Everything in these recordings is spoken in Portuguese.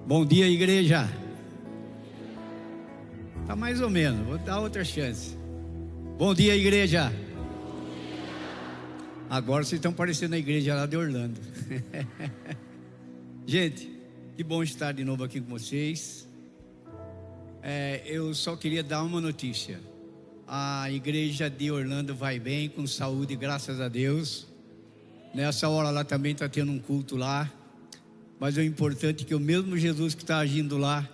Bom dia, igreja. Tá mais ou menos, vou dar outra chance. Bom dia, igreja. Agora vocês estão parecendo a igreja lá de Orlando. Gente, que bom estar de novo aqui com vocês. Eu só queria dar uma notícia. A igreja de Orlando vai bem, com saúde, graças a Deus. Nessa hora lá também está tendo um culto lá. Mas o importante é que o mesmo Jesus que está agindo lá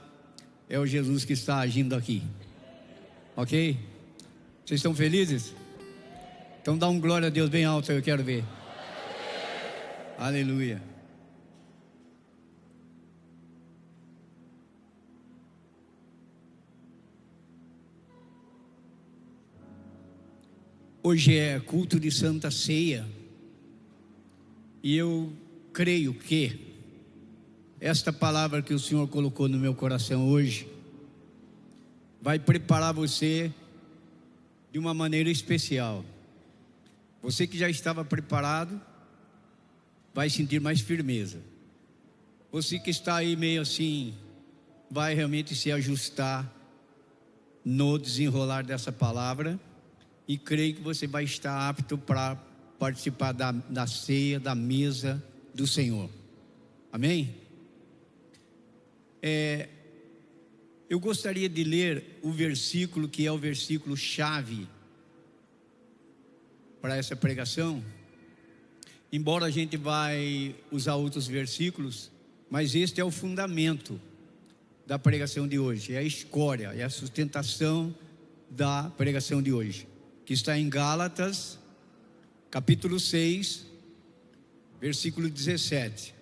é o Jesus que está agindo aqui. Ok? Vocês estão felizes? Então dá um glória a Deus bem alto, eu quero ver. Aleluia. Hoje é culto de Santa Ceia. E eu creio que esta palavra que o Senhor colocou no meu coração hoje vai preparar você de uma maneira especial. Você que já estava preparado vai sentir mais firmeza. Você que está aí meio assim vai realmente se ajustar no desenrolar dessa palavra, e creio que você vai estar apto para participar da ceia, da mesa do Senhor. Amém? Eu gostaria de ler o versículo que é o versículo chave para essa pregação. Embora a gente vai usar outros versículos, mas este é o fundamento da pregação de hoje, é a escória, é a sustentação da pregação de hoje, que está em Gálatas, capítulo 6, versículo 17.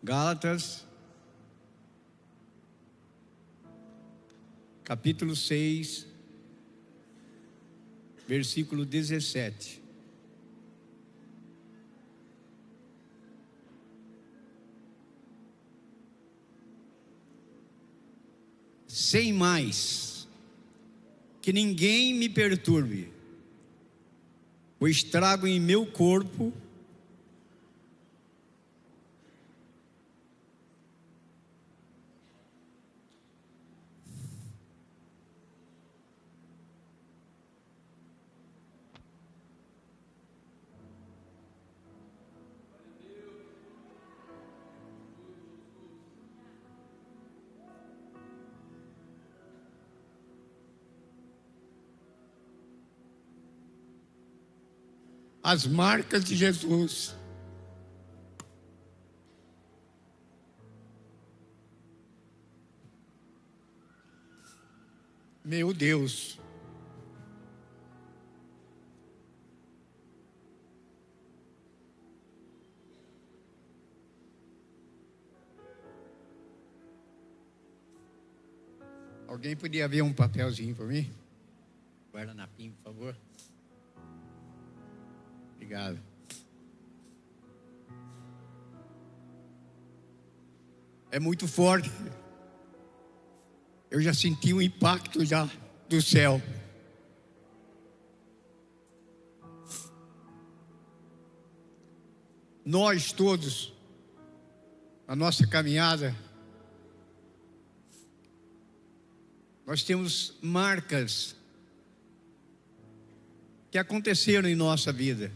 Gálatas, capítulo 6, versículo 17. Sem mais, que ninguém me perturbe, pois trago em meu corpo as marcas de Jesus. Meu Deus. Alguém podia ver um papelzinho para mim? Guardanapinho, por favor. Obrigado. É muito forte. Eu já senti o impacto já do céu. Nós todos, a nossa caminhada, nós temos marcas que aconteceram em nossa vida.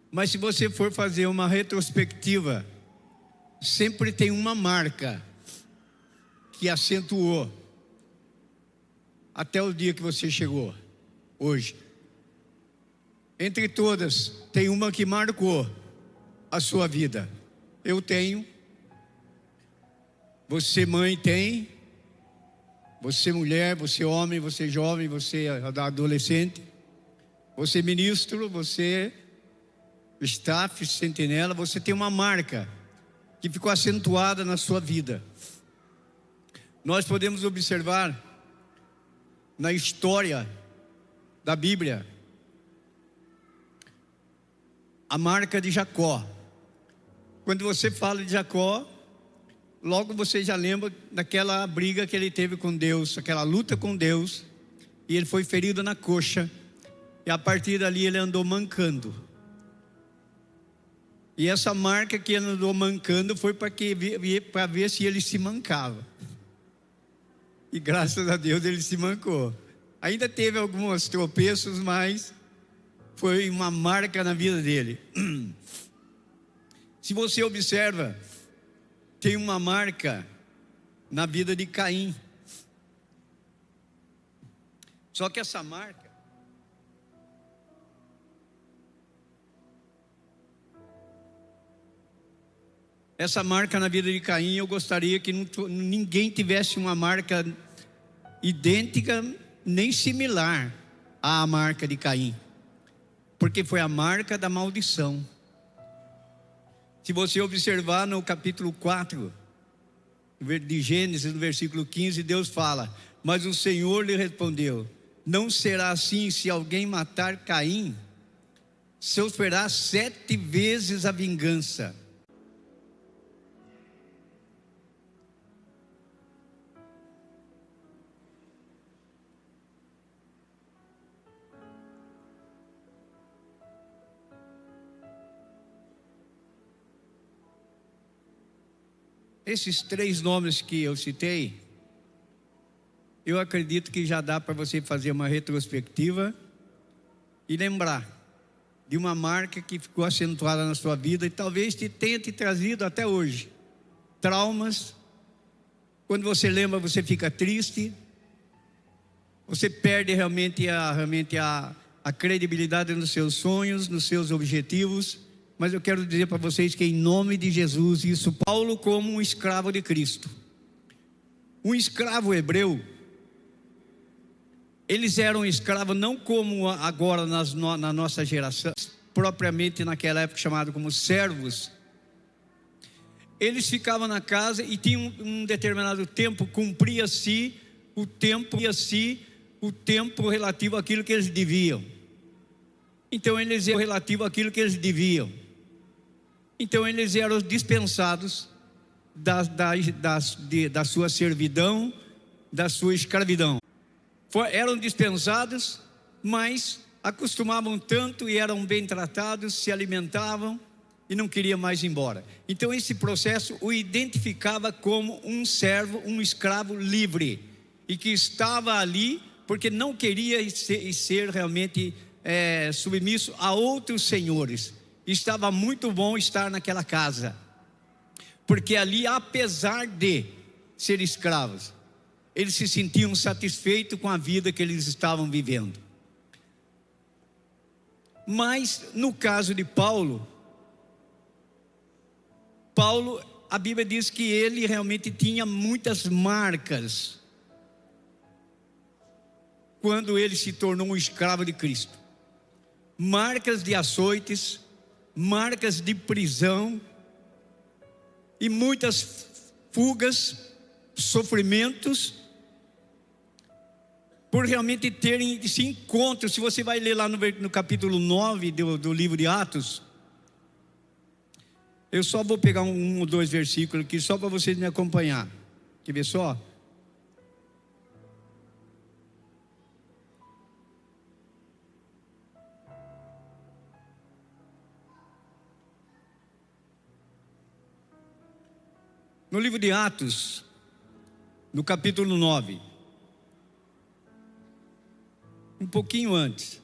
Mas se você for fazer uma retrospectiva, sempre tem uma marca que acentuou até o dia que você chegou, hoje. Entre todas, tem uma que marcou a sua vida. Eu tenho, você mãe tem, você mulher, você homem, você jovem, você adolescente, você ministro, você staff, sentinela, você tem uma marca que ficou acentuada na sua vida. Nós podemos observar na história da Bíblia a marca de Jacó. Quando você fala de Jacó, logo você já lembra daquela briga que ele teve com Deus, aquela luta com Deus, e ele foi ferido na coxa, e a partir dali ele andou mancando. E essa marca que ele andou mancando foi para ver se ele se mancava. E graças a Deus ele se mancou. Ainda teve alguns tropeços, mas foi uma marca na vida dele. Se você observa, tem uma marca na vida de Caim. Só que essa marca na vida de Caim, eu gostaria que ninguém tivesse uma marca idêntica nem similar à marca de Caim, porque foi a marca da maldição. Se você observar no capítulo 4 de Gênesis, no versículo 15, Deus fala: mas o Senhor lhe respondeu: não será assim se alguém matar Caim, sofrerá 7 vezes a vingança. Esses 3 nomes que eu citei, eu acredito que já dá para você fazer uma retrospectiva e lembrar de uma marca que ficou acentuada na sua vida e talvez tenha te trazido até hoje traumas. Quando você lembra, você fica triste, você perde realmente a credibilidade nos seus sonhos, nos seus objetivos. Mas eu quero dizer para vocês que em nome de Jesus, isso, Paulo como um escravo de Cristo, um escravo hebreu, eles eram escravos não como agora na nossa geração, propriamente naquela época chamado como servos. Eles ficavam na casa e tinham um determinado tempo, cumpria-se o tempo relativo àquilo que eles deviam. Então eles eram relativo àquilo que eles deviam. Então eles eram dispensados da sua servidão, da sua escravidão. Eram dispensados, mas acostumavam tanto e eram bem tratados, se alimentavam e não queriam mais ir embora. Então esse processo o identificava como um servo, um escravo livre, e que estava ali porque não queria ser realmente submisso a outros senhores. Estava muito bom estar naquela casa, porque ali, apesar de ser escravos, eles se sentiam satisfeitos com a vida que eles estavam vivendo. Mas no caso de Paulo, a Bíblia diz que ele realmente tinha muitas marcas quando ele se tornou um escravo de Cristo. Marcas de açoites, marcas de prisão e muitas fugas, sofrimentos, por realmente terem esse encontro. Se você vai ler lá no capítulo 9 do livro de Atos, eu só vou pegar um ou 2 versículos aqui só para vocês me acompanhar. Quer ver só? No livro de Atos, no capítulo 9, um pouquinho antes,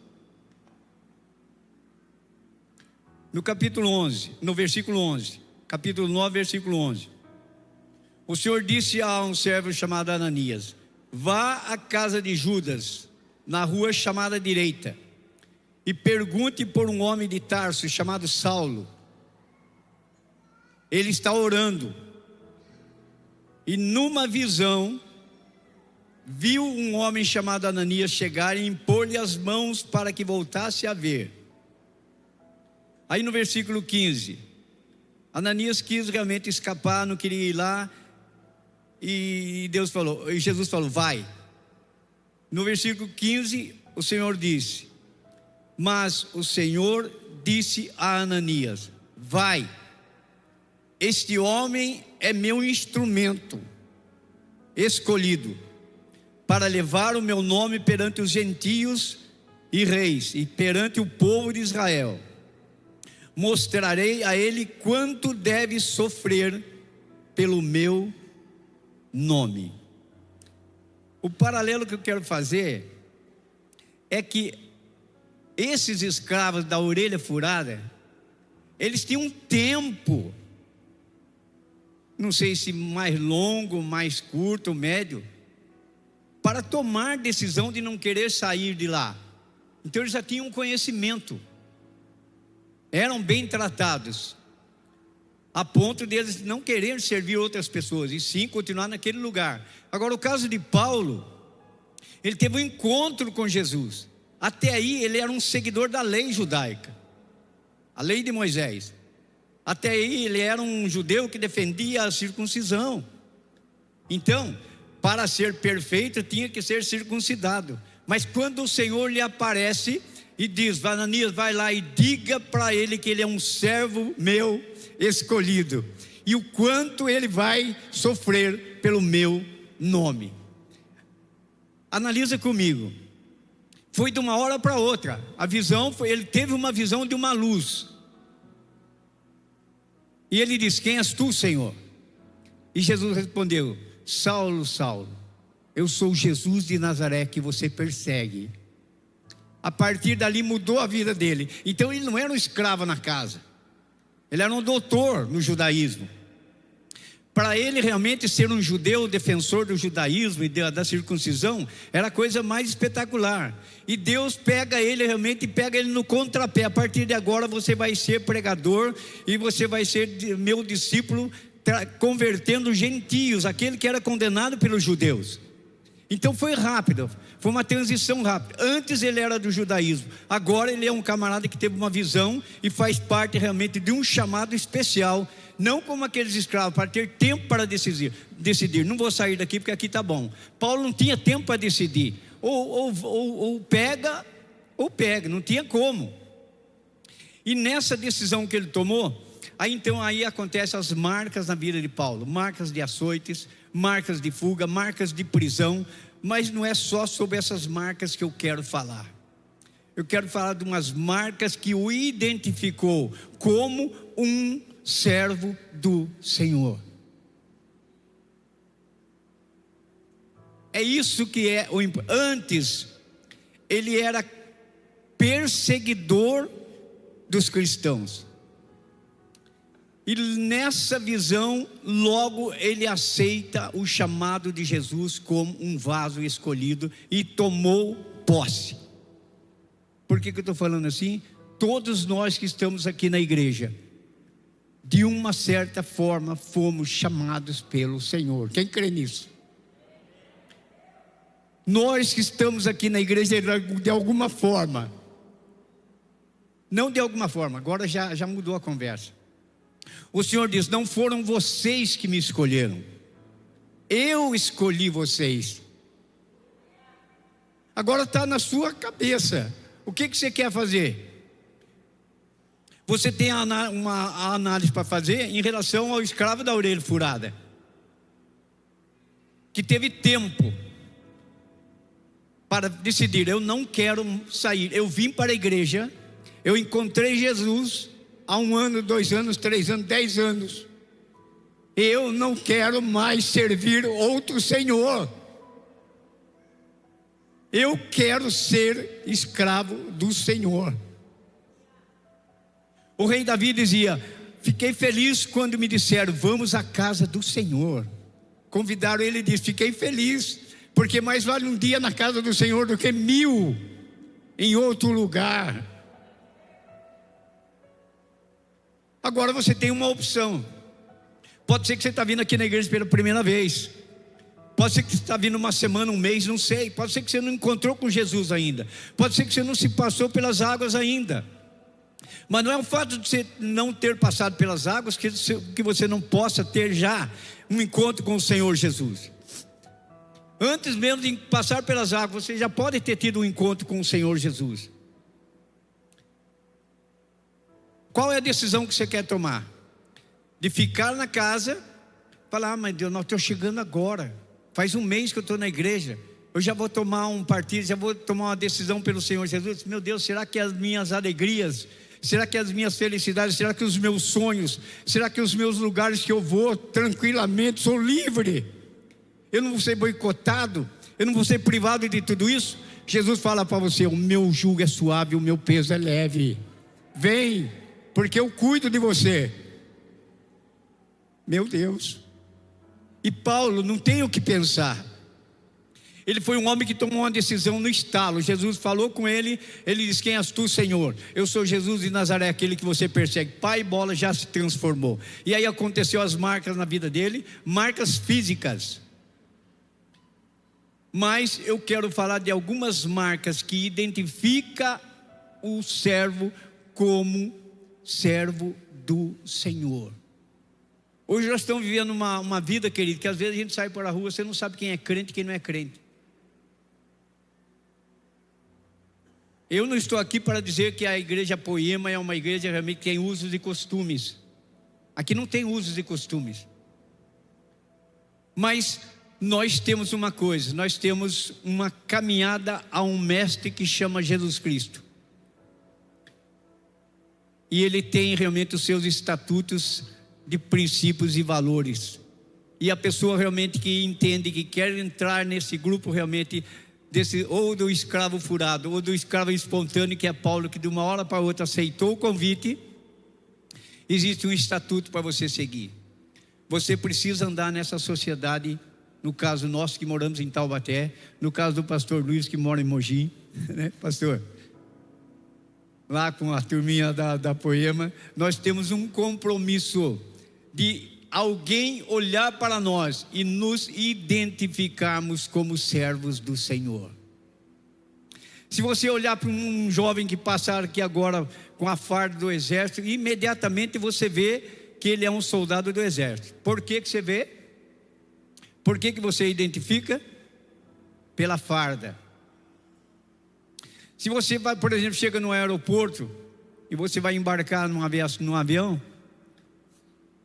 no capítulo 11, no versículo 11, capítulo 9, versículo 11, o Senhor disse a um servo chamado Ananias: vá à casa de Judas, na rua chamada direita, e pergunte por um homem de Tarso chamado Saulo. Ele está orando. E numa visão, viu um homem chamado Ananias chegar e impor-lhe as mãos para que voltasse a ver. Aí no versículo 15, Ananias quis realmente escapar, não queria ir lá, e Jesus falou: vai. No versículo 15, o Senhor disse: mas o Senhor disse a Ananias: vai. Este homem é meu instrumento escolhido para levar o meu nome perante os gentios e reis e perante o povo de Israel. mostrarei a ele quanto deve sofrer pelo meu nome. O paralelo que eu quero fazer é que esses escravos da orelha furada, eles tinham um tempo, não sei se mais longo, mais curto, médio, para tomar decisão de não querer sair de lá. Então eles já tinham conhecimento, eram bem tratados, a ponto de eles não quererem servir outras pessoas, e sim continuar naquele lugar. Agora, o caso de Paulo, ele teve um encontro com Jesus. Até aí ele era um seguidor da lei judaica, a lei de Moisés. Até aí ele era um judeu que defendia a circuncisão. Então, para ser perfeito, tinha que ser circuncidado. Mas quando o Senhor lhe aparece e diz: Ananias, vai lá e diga para ele que ele é um servo meu escolhido, e o quanto ele vai sofrer pelo meu nome. Analisa comigo. Foi de uma hora para outra. A visão foi, ele teve uma visão de uma luz. E ele disse: quem és tu, Senhor? E Jesus respondeu: Saulo, Saulo, eu sou Jesus de Nazaré que você persegue. A partir dali mudou a vida dele. Então ele não era um escravo na casa, ele era um doutor no judaísmo. Para ele realmente ser um judeu defensor do judaísmo e da circuncisão era a coisa mais espetacular. E Deus pega ele realmente, pega ele no contrapé. A partir de agora você vai ser pregador e você vai ser meu discípulo, convertendo gentios, aquele que era condenado pelos judeus. Então foi rápido, foi uma transição rápida. Antes ele era do judaísmo, agora ele é um camarada que teve uma visão e faz parte realmente de um chamado especial. Não como aqueles escravos, para ter tempo para decidir. Não vou sair daqui porque aqui está bom. Paulo não tinha tempo para decidir, ou pega, não tinha como. E nessa decisão que ele tomou, aí acontecem as marcas na vida de Paulo, marcas de açoites, marcas de fuga, marcas de prisão. Mas não é só sobre essas marcas que eu quero falar. Eu quero falar de umas marcas que o identificou como um servo do Senhor. É isso que é o importante. Antes ele era perseguidor dos cristãos, e nessa visão logo ele aceita o chamado de Jesus como um vaso escolhido e tomou posse. Por que eu estou falando assim? Todos nós que estamos aqui na igreja, de uma certa forma fomos chamados pelo Senhor. Quem crê nisso? Nós que estamos aqui na igreja, de alguma forma, não de alguma forma, agora já mudou a conversa. O Senhor diz: não foram vocês que me escolheram, eu escolhi vocês. Agora está na sua cabeça. O que você quer fazer? Você tem uma análise para fazer em relação ao escravo da orelha furada, que teve tempo para decidir: eu não quero sair. Eu vim para a igreja, eu encontrei Jesus há 1 ano, 2 anos, 3 anos, 10 anos. Eu não quero mais servir outro senhor. Eu quero ser escravo do Senhor. O rei Davi dizia: fiquei feliz quando me disseram, vamos à casa do Senhor. Convidaram ele e disse: fiquei feliz, porque mais vale um dia na casa do Senhor do que 1000 em outro lugar. Agora você tem uma opção. Pode ser que você está vindo aqui na igreja pela primeira vez, pode ser que você está vindo uma semana, um mês, não sei. Pode ser que você não encontrou com Jesus ainda, pode ser que você não se passou pelas águas ainda. Mas não é o fato de você não ter passado pelas águas que você não possa ter já um encontro com o Senhor Jesus. Antes mesmo de passar pelas águas, você já pode ter tido um encontro com o Senhor Jesus. Qual é a decisão que você quer tomar? De ficar na casa, falar: mas Deus, não estou chegando agora, faz 1 mês que eu estou na igreja, eu já vou tomar um partido, já vou tomar uma decisão pelo Senhor Jesus. Meu Deus, será que as minhas alegrias Será que as minhas felicidades, será que os meus sonhos, será que os meus lugares que eu vou tranquilamente, sou livre? Eu não vou ser boicotado? Eu não vou ser privado de tudo isso? Jesus fala para você: o meu jugo é suave, o meu peso é leve. Vem, porque eu cuido de você. Meu Deus. E Paulo não tem o que pensar. Ele foi um homem que tomou uma decisão no estalo. Jesus falou com ele, ele disse: quem és tu, Senhor? Eu sou Jesus de Nazaré, aquele que você persegue. Pai, bola, já se transformou. E aí aconteceu as marcas na vida dele, marcas físicas. Mas eu quero falar de algumas marcas que identifica o servo como servo do Senhor. Hoje nós estamos vivendo uma vida, querido, que às vezes a gente sai para a rua, você não sabe quem é crente e quem não é crente. Eu não estou aqui para dizer que a igreja Poema é uma igreja realmente que tem usos e costumes. Aqui não tem usos e costumes. Mas nós temos uma coisa, nós temos uma caminhada a um mestre que chama Jesus Cristo. E ele tem realmente os seus estatutos de princípios e valores. E a pessoa realmente que entende, que quer entrar nesse grupo realmente, ou do escravo furado, ou do escravo espontâneo, que é Paulo, que de uma hora para outra aceitou o convite, existe um estatuto para você seguir. Você precisa andar nessa sociedade. No caso nosso que moramos em Taubaté, no caso do pastor Luiz que mora em Mogi, né, pastor? Lá com a turminha da Poema, nós temos um compromisso de alguém olhar para nós e nos identificarmos como servos do Senhor. Se você olhar para um jovem que passar aqui agora com a farda do exército, imediatamente você vê que ele é um soldado do exército. Por que você vê? Por que você identifica? Pela farda. Se você vai, por exemplo, chega no aeroporto e você vai embarcar num avião,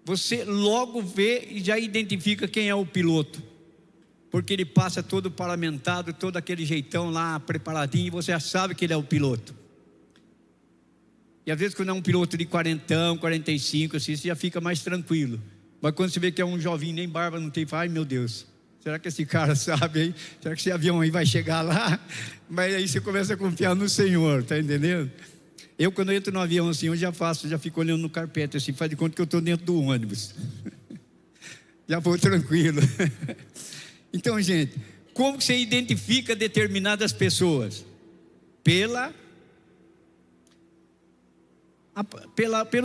você logo vê e já identifica quem é o piloto, porque ele passa todo paramentado, todo aquele jeitão lá preparadinho, e você já sabe que ele é o piloto. E às vezes quando é um piloto de 40, 45 assim, você já fica mais tranquilo. Mas quando você vê que é um jovem, nem barba não tem, fala: ai meu Deus, será que esse cara sabe aí? Será que esse avião aí vai chegar lá? Mas aí você começa a confiar no Senhor, tá entendendo? Eu quando entro no avião assim, eu já fico olhando no carpete assim, faz de conta que eu estou dentro do ônibus. Já vou tranquilo. Então, gente, como você identifica determinadas pessoas? Pelo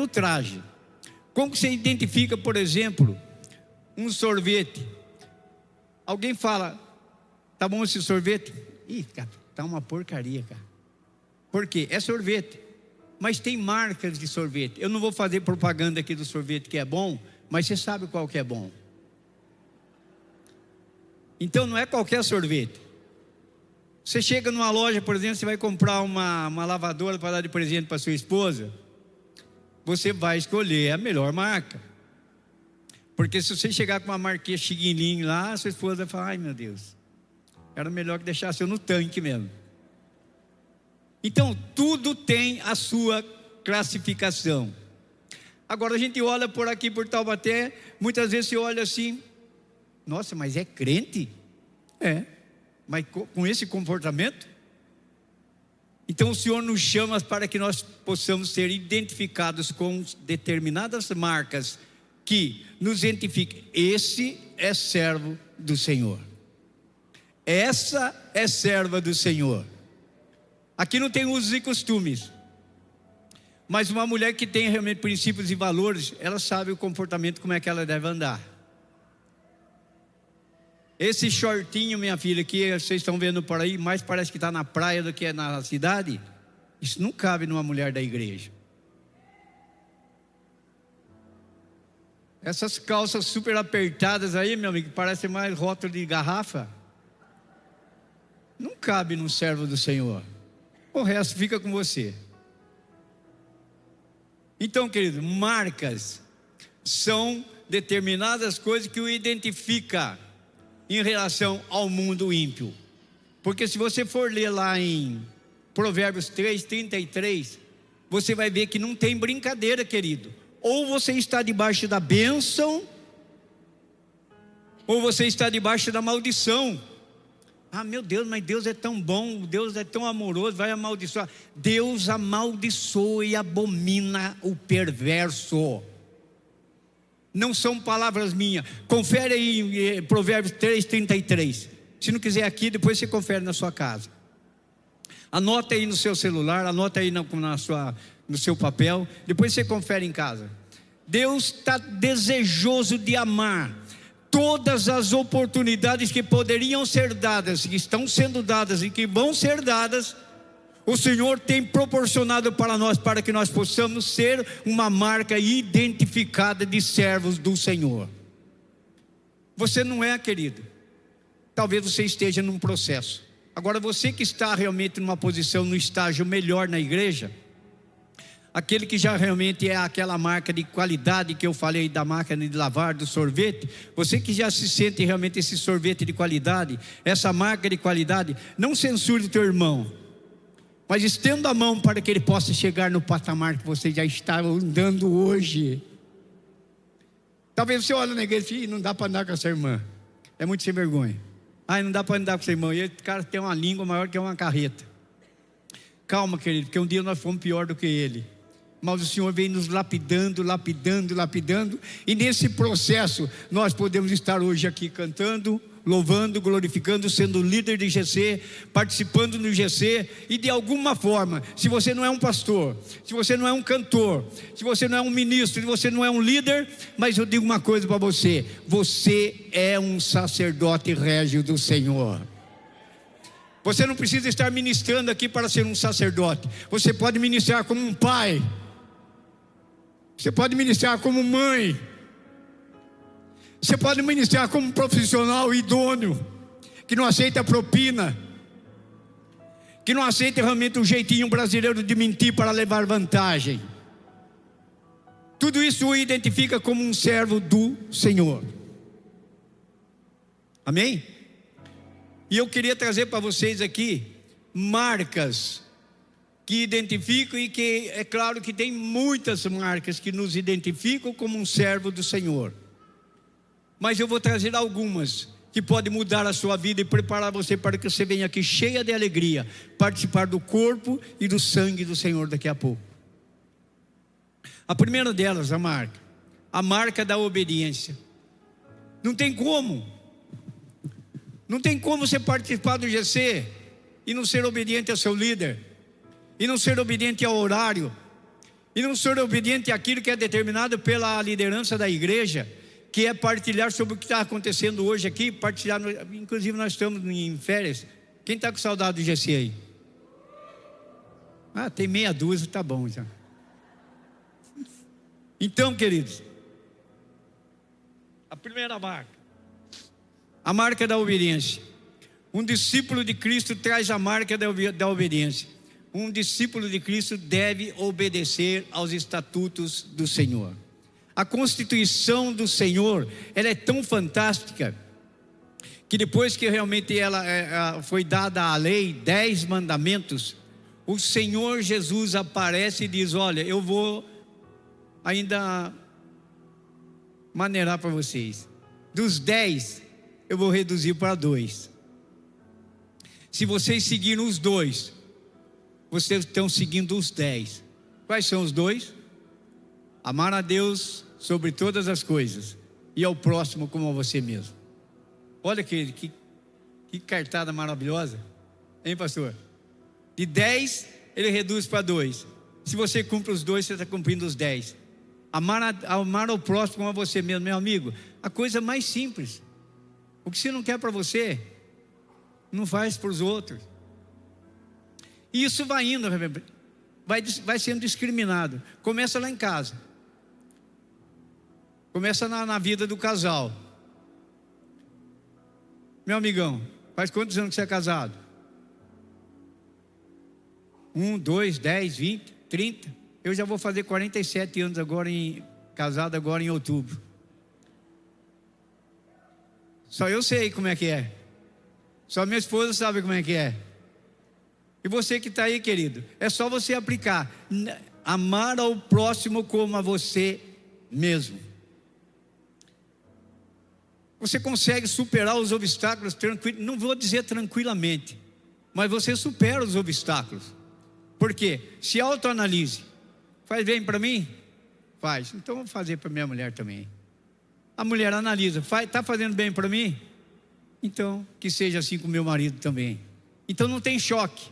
traje. Como você identifica, por exemplo, um sorvete? Alguém fala: tá bom esse sorvete? Ih, cara, tá uma porcaria, cara. Por quê? É sorvete. Mas tem marcas de sorvete. Eu não vou fazer propaganda aqui do sorvete que é bom, mas você sabe qual que é bom. Então não é qualquer sorvete. Você chega numa loja, por exemplo, você vai comprar uma lavadora para dar de presente para sua esposa. Você vai escolher a melhor marca. Porque se você chegar com uma marquinha chiguininho lá, sua esposa vai falar: ai meu Deus, era melhor que deixasse eu no tanque mesmo. Então tudo tem a sua classificação. Agora a gente olha por aqui por Taubaté, muitas vezes você olha assim: nossa, mas é crente? É, mas com esse comportamento? Então o Senhor nos chama para que nós possamos ser identificados com determinadas marcas que nos identifiquem. Esse é servo do Senhor. Essa é serva do Senhor. Aqui não tem usos e costumes, mas uma mulher que tem realmente princípios e valores, ela sabe o comportamento, como é que ela deve andar. Esse shortinho, minha filha, que vocês estão vendo por aí, mais parece que está na praia do que é na cidade. Isso não cabe numa mulher da igreja. Essas calças super apertadas aí, meu amigo, parece mais rótulo de garrafa. Não cabe num servo do Senhor. O resto fica com você. Então, querido, marcas são determinadas coisas que o identifica em relação ao mundo ímpio. Porque se você for ler lá em Provérbios 3:33, você vai ver que não tem brincadeira, querido. Ou você está debaixo da bênção, ou você está debaixo da maldição. Ah, meu Deus, mas Deus é tão bom, Deus é tão amoroso, vai amaldiçoar. Deus amaldiçoa e abomina o perverso. Não são palavras minhas. Confere aí em Provérbios 3:33. Se não quiser aqui, depois você confere na sua casa. Anota aí no seu celular, anota aí no seu papel, depois você confere em casa. Deus está desejoso de amar. Todas as oportunidades que poderiam ser dadas, que estão sendo dadas e que vão ser dadas, o Senhor tem proporcionado para nós, para que nós possamos ser uma marca identificada de servos do Senhor. Você não é, querido. Talvez você esteja num processo. Agora, você que está realmente numa posição, no estágio melhor na igreja, aquele que já realmente é aquela marca de qualidade que eu falei, da máquina de lavar, do sorvete, você que já se sente realmente esse sorvete de qualidade, essa marca de qualidade, não censure teu irmão, mas estenda a mão para que ele possa chegar no patamar que você já está andando hoje. Talvez você olhe na igreja e não dá para andar com essa irmã, é muito sem vergonha. Não dá para andar com essa irmã, e esse cara tem uma língua maior que uma carreta. Calma, querido, porque um dia nós fomos pior do que ele. Mas o Senhor vem nos lapidando, lapidando, lapidando. E nesse processo nós podemos estar hoje aqui cantando, louvando, glorificando, sendo líder de GC, participando no GC. E de alguma forma, se você não é um pastor, se você não é um cantor, se você não é um ministro, se você não é um líder, mas eu digo uma coisa para você: você é um sacerdote régio do Senhor. Você não precisa estar ministrando aqui para ser um sacerdote. Você pode ministrar como um pai, você pode ministrar como mãe, você pode ministrar como um profissional idôneo, que não aceita propina, que não aceita realmente o jeitinho brasileiro de mentir para levar vantagem. Tudo isso o identifica como um servo do Senhor. Amém? E eu queria trazer para vocês aqui marcas que identificam, e que é claro que tem muitas marcas que nos identificam como um servo do Senhor, mas eu vou trazer algumas que podem mudar a sua vida e preparar você para que você venha aqui cheia de alegria, participar do corpo e do sangue do Senhor daqui a pouco. A primeira delas, a marca da obediência. Não tem como você participar do GC e não ser obediente ao seu líder, e não ser obediente ao horário, e não ser obediente àquilo que é determinado pela liderança da igreja, que é partilhar sobre o que está acontecendo hoje aqui, partilhar, inclusive nós estamos em férias. Quem está com saudade do GC aí? Tem meia dúzia, tá bom já. Então, queridos, a primeira marca, a marca da obediência. Um discípulo de Cristo traz a marca da obediência. Um discípulo de Cristo deve obedecer aos estatutos do Senhor. A constituição do Senhor, ela é tão fantástica, que depois que realmente ela foi dada a lei, 10 mandamentos, o Senhor Jesus aparece e diz: olha, eu vou ainda maneirar para vocês. Dos 10, eu vou reduzir para 2. Se vocês seguiram os 2, vocês estão seguindo os 10. Quais são os 2? Amar a Deus sobre todas as coisas e ao próximo como a você mesmo. Olha que cartada maravilhosa, hein, pastor? De 10 ele reduz para 2. Se você cumpre os 2, você está cumprindo os 10. Amar ao próximo como a você mesmo. Meu amigo, a coisa mais simples. O que você não quer para você, não faz para os outros. E isso vai indo, vai sendo discriminado. Começa lá em casa, começa na vida do casal. Meu amigão, faz quantos anos que você é casado? 1, 2, 10, 20, 30. Eu já vou fazer 47 anos agora, casado agora em outubro. Só eu sei como é que é. Só minha esposa sabe como é que é. E você que está aí, querido, é só você aplicar. amar ao próximo como a você mesmo. Você consegue superar os obstáculos tranquilo, não vou dizer tranquilamente, mas você supera os obstáculos. Por quê? Se autoanalise. Faz bem para mim? Faz. Então vou fazer para minha mulher também. A mulher analisa, está fazendo bem para mim? Então que seja assim com meu marido também. Então não tem choque.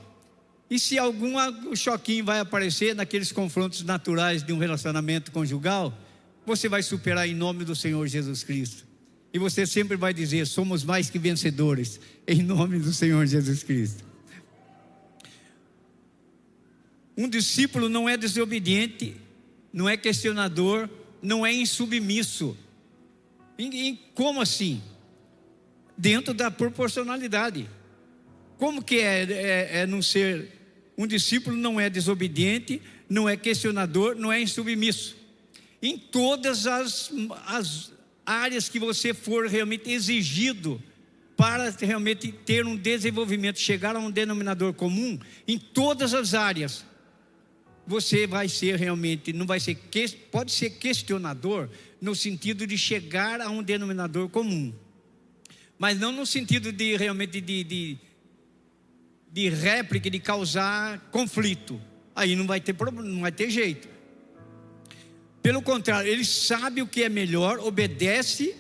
E se algum choquinho vai aparecer naqueles confrontos naturais de um relacionamento conjugal, você vai superar em nome do Senhor Jesus Cristo. E você sempre vai dizer: somos mais que vencedores, em nome do Senhor Jesus Cristo. Um discípulo não é desobediente, não é questionador, não é insubmisso. Como assim? Dentro da proporcionalidade. Como que é não ser? Um discípulo não é desobediente, não é questionador, não é insubmisso. Em todas as áreas que você for realmente exigido para realmente ter um desenvolvimento, chegar a um denominador comum, em todas as áreas, você vai ser realmente, não vai ser, pode ser questionador no sentido de chegar a um denominador comum, mas não no sentido de realmente de réplica, de causar conflito. Aí não vai ter problema, não vai ter jeito. Pelo contrário, ele sabe o que é melhor, obedece,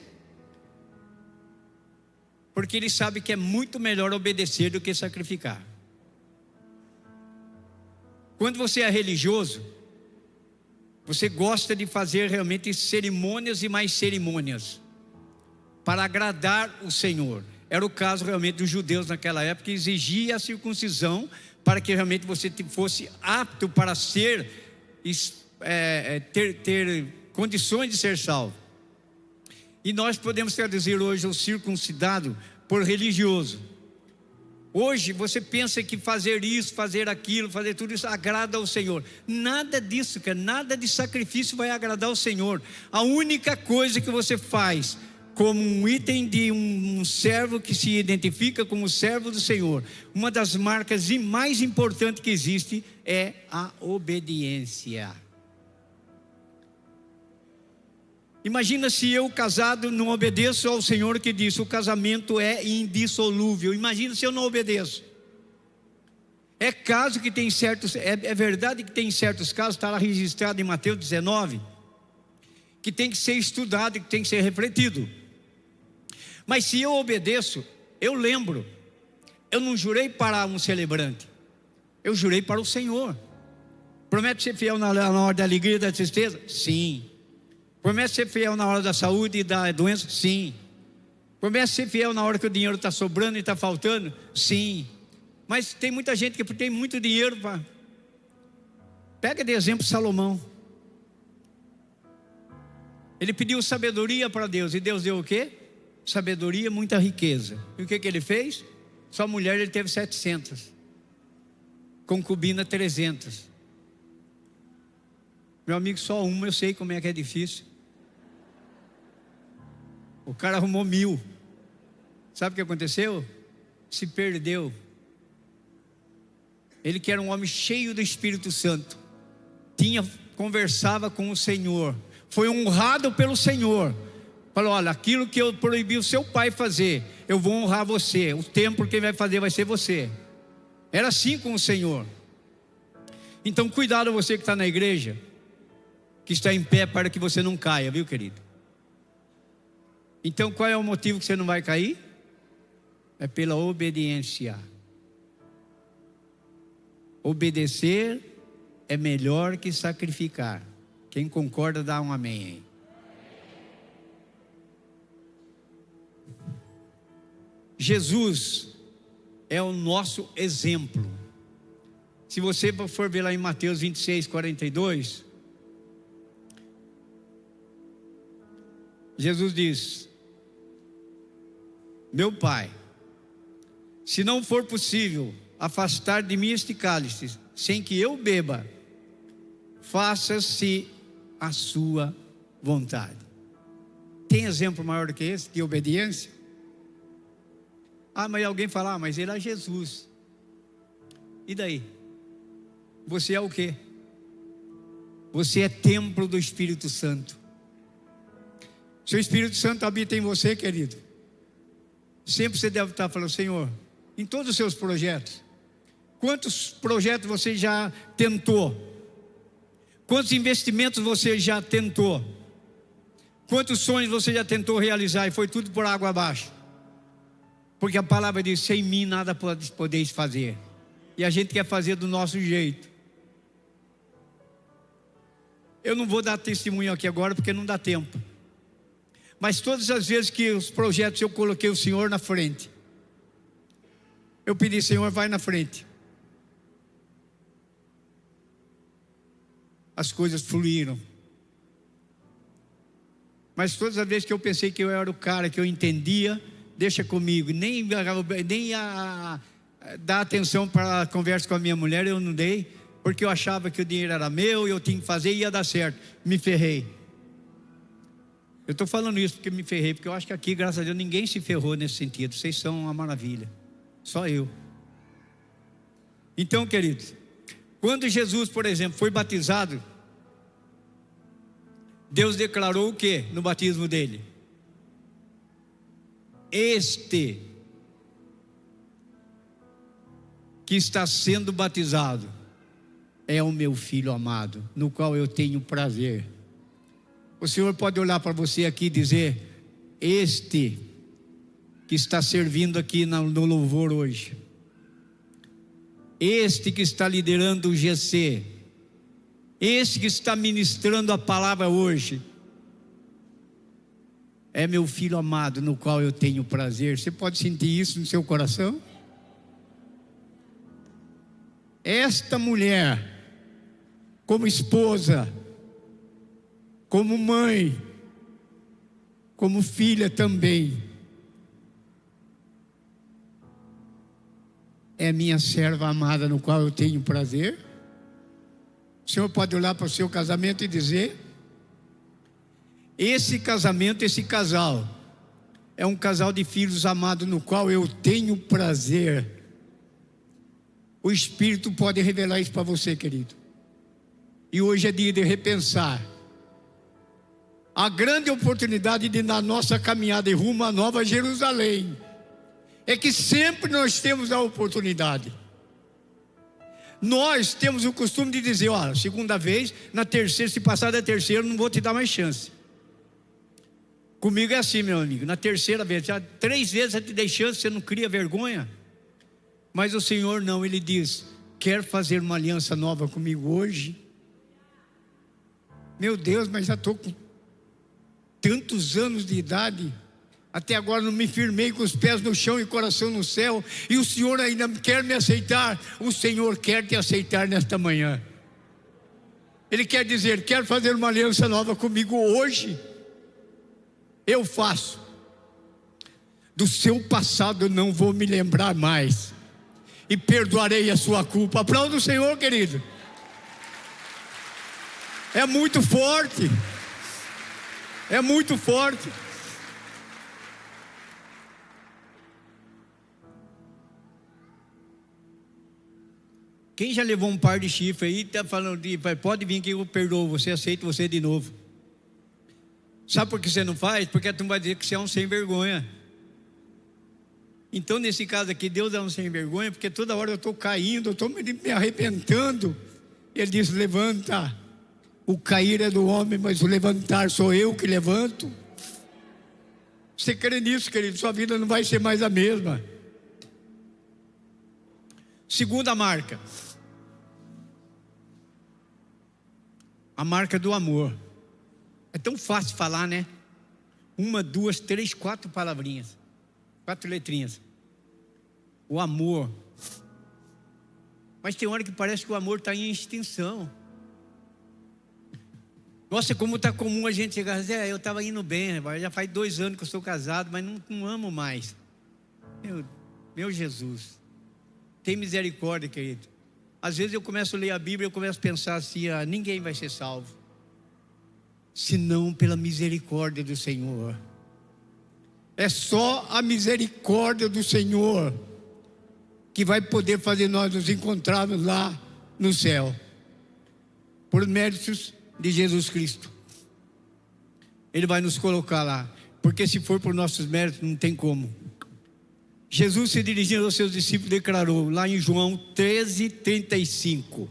porque ele sabe que é muito melhor obedecer do que sacrificar. Quando você é religioso, você gosta de fazer realmente cerimônias e mais cerimônias para agradar o Senhor. Era o caso realmente dos judeus naquela época, que exigia a circuncisão para que realmente você fosse apto para ser, ter condições de ser salvo. E nós podemos traduzir hoje o circuncidado por religioso. Hoje você pensa que fazer isso, fazer aquilo, fazer tudo isso agrada ao Senhor. Nada disso, nada de sacrifício vai agradar ao Senhor. A única coisa que você faz como um item de um servo que se identifica como servo do Senhor, uma das marcas mais importantes que existe é a obediência. Imagina se eu casado não obedeço ao Senhor que disse: o casamento é indissolúvel. Imagina se eu não obedeço. É caso que tem certos, é verdade que tem certos casos, está lá registrado em Mateus 19, que tem que ser estudado, que tem que ser refletido. Mas se eu obedeço, eu lembro, eu não jurei para um celebrante, eu jurei para o Senhor. Promete ser fiel na hora da alegria e da tristeza? Sim. Promete ser fiel na hora da saúde e da doença? Sim. Promete ser fiel na hora que o dinheiro está sobrando e está faltando? Sim. Mas tem muita gente que tem muito dinheiro. Pega de exemplo Salomão. Ele pediu sabedoria para Deus, e Deus deu o quê? Sabedoria, muita riqueza. E o que ele fez? Só mulher ele teve 700, concubina 300. Meu amigo, só uma, eu sei como é que é difícil. O cara arrumou 1000. Sabe o que aconteceu? Se perdeu. Ele que era um homem cheio do Espírito Santo, conversava com o Senhor, foi honrado pelo Senhor. Falou: olha, aquilo que eu proibi o seu pai fazer, eu vou honrar você. O templo quem vai fazer vai ser você. Era assim com o Senhor. Então cuidado você que está na igreja, que está em pé, para que você não caia, viu, querido? Então qual é o motivo que você não vai cair? É pela obediência. Obedecer é melhor que sacrificar. Quem concorda dá um amém aí. Jesus é o nosso exemplo. Se você for ver lá em Mateus 26, 42, Jesus diz: meu Pai, se não for possível afastar de mim este cálice, sem que eu beba, faça-se a sua vontade. Tem exemplo maior do que esse de obediência? Mas alguém fala: mas ele é Jesus. E daí? Você é o quê? Você é templo do Espírito Santo. Se o Espírito Santo habita em você, querido, sempre você deve estar falando: Senhor, em todos os seus projetos, quantos projetos você já tentou? Quantos investimentos você já tentou? Quantos sonhos você já tentou realizar e foi tudo por água abaixo? Porque a palavra diz: sem mim nada podeis fazer. E a gente quer fazer do nosso jeito. Eu não vou dar testemunho aqui agora porque não dá tempo. Mas todas as vezes que os projetos eu coloquei o Senhor na frente, eu pedi: Senhor, vai na frente. As coisas fluíram. Mas todas as vezes que eu pensei que eu era o cara, que eu entendia, deixa comigo, nem dar atenção para a conversa com a minha mulher, eu não dei, porque eu achava que o dinheiro era meu, eu tinha que fazer e ia dar certo. Me ferrei. Eu estou falando isso porque me ferrei, porque eu acho que aqui, graças a Deus, ninguém se ferrou nesse sentido. Vocês são uma maravilha, só eu. Então, queridos, quando Jesus, por exemplo, foi batizado, Deus declarou o que no batismo dele? Este que está sendo batizado é o meu filho amado, no qual eu tenho prazer. O Senhor pode olhar para você aqui e dizer: este que está servindo aqui no louvor hoje, este que está liderando o GC, este que está ministrando a palavra hoje, é meu filho amado, no qual eu tenho prazer. Você pode sentir isso no seu coração? Esta mulher, como esposa, como mãe, como filha também, é minha serva amada, no qual eu tenho prazer. O Senhor pode olhar para o seu casamento e dizer: esse casamento, esse casal, é um casal de filhos amados, no qual eu tenho prazer. O Espírito pode revelar isso para você, querido. E hoje é dia de repensar a grande oportunidade de, na nossa caminhada em rumo à Nova Jerusalém, é que sempre nós temos a oportunidade. Nós temos o costume de dizer: ó, segunda vez, na terceira, se passar da terceira, não vou te dar mais chance. Comigo é assim, meu amigo. Na terceira vez, já 3 vezes eu te dei chance, você não cria vergonha? Mas o Senhor não, Ele diz: quer fazer uma aliança nova comigo hoje? Meu Deus, mas já estou com tantos anos de idade, até agora não me firmei com os pés no chão e coração no céu, e o Senhor ainda quer me aceitar. O Senhor quer te aceitar nesta manhã. Ele quer dizer: quer fazer uma aliança nova comigo hoje? Eu faço. Do seu passado eu não vou me lembrar mais, e perdoarei a sua culpa. Aplauda o Senhor, querido. É muito forte. É muito forte. Quem já levou um par de chifre aí, está falando de: pode vir que eu perdoo você, aceito você de novo. Sabe por que você não faz? Porque tu vai dizer que você é um sem vergonha. Então, nesse caso aqui, Deus é um sem vergonha, porque toda hora eu estou caindo, eu estou me arrebentando. Ele diz: levanta. O cair é do homem, mas o levantar sou eu que levanto. Você crê nisso, querido? Sua vida não vai ser mais a mesma. Segunda marca, a marca do amor. É tão fácil falar, né? 1, 2, 3, 4 palavrinhas, 4 letrinhas. O amor. Mas tem hora que parece que o amor está em extinção. Nossa, como está comum a gente chegar e dizer: eu estava indo bem, já faz 2 anos que eu sou casado, mas não amo mais. Meu Jesus, tem misericórdia, querido. Às vezes eu começo a ler a Bíblia e eu começo a pensar assim: ninguém vai ser salvo, senão pela misericórdia do Senhor. É só a misericórdia do Senhor que vai poder fazer nós nos encontrarmos lá no céu. Por méritos de Jesus Cristo. Ele vai nos colocar lá, porque se for por nossos méritos, não tem como. Jesus, se dirigindo aos seus discípulos, declarou lá em João 13:35.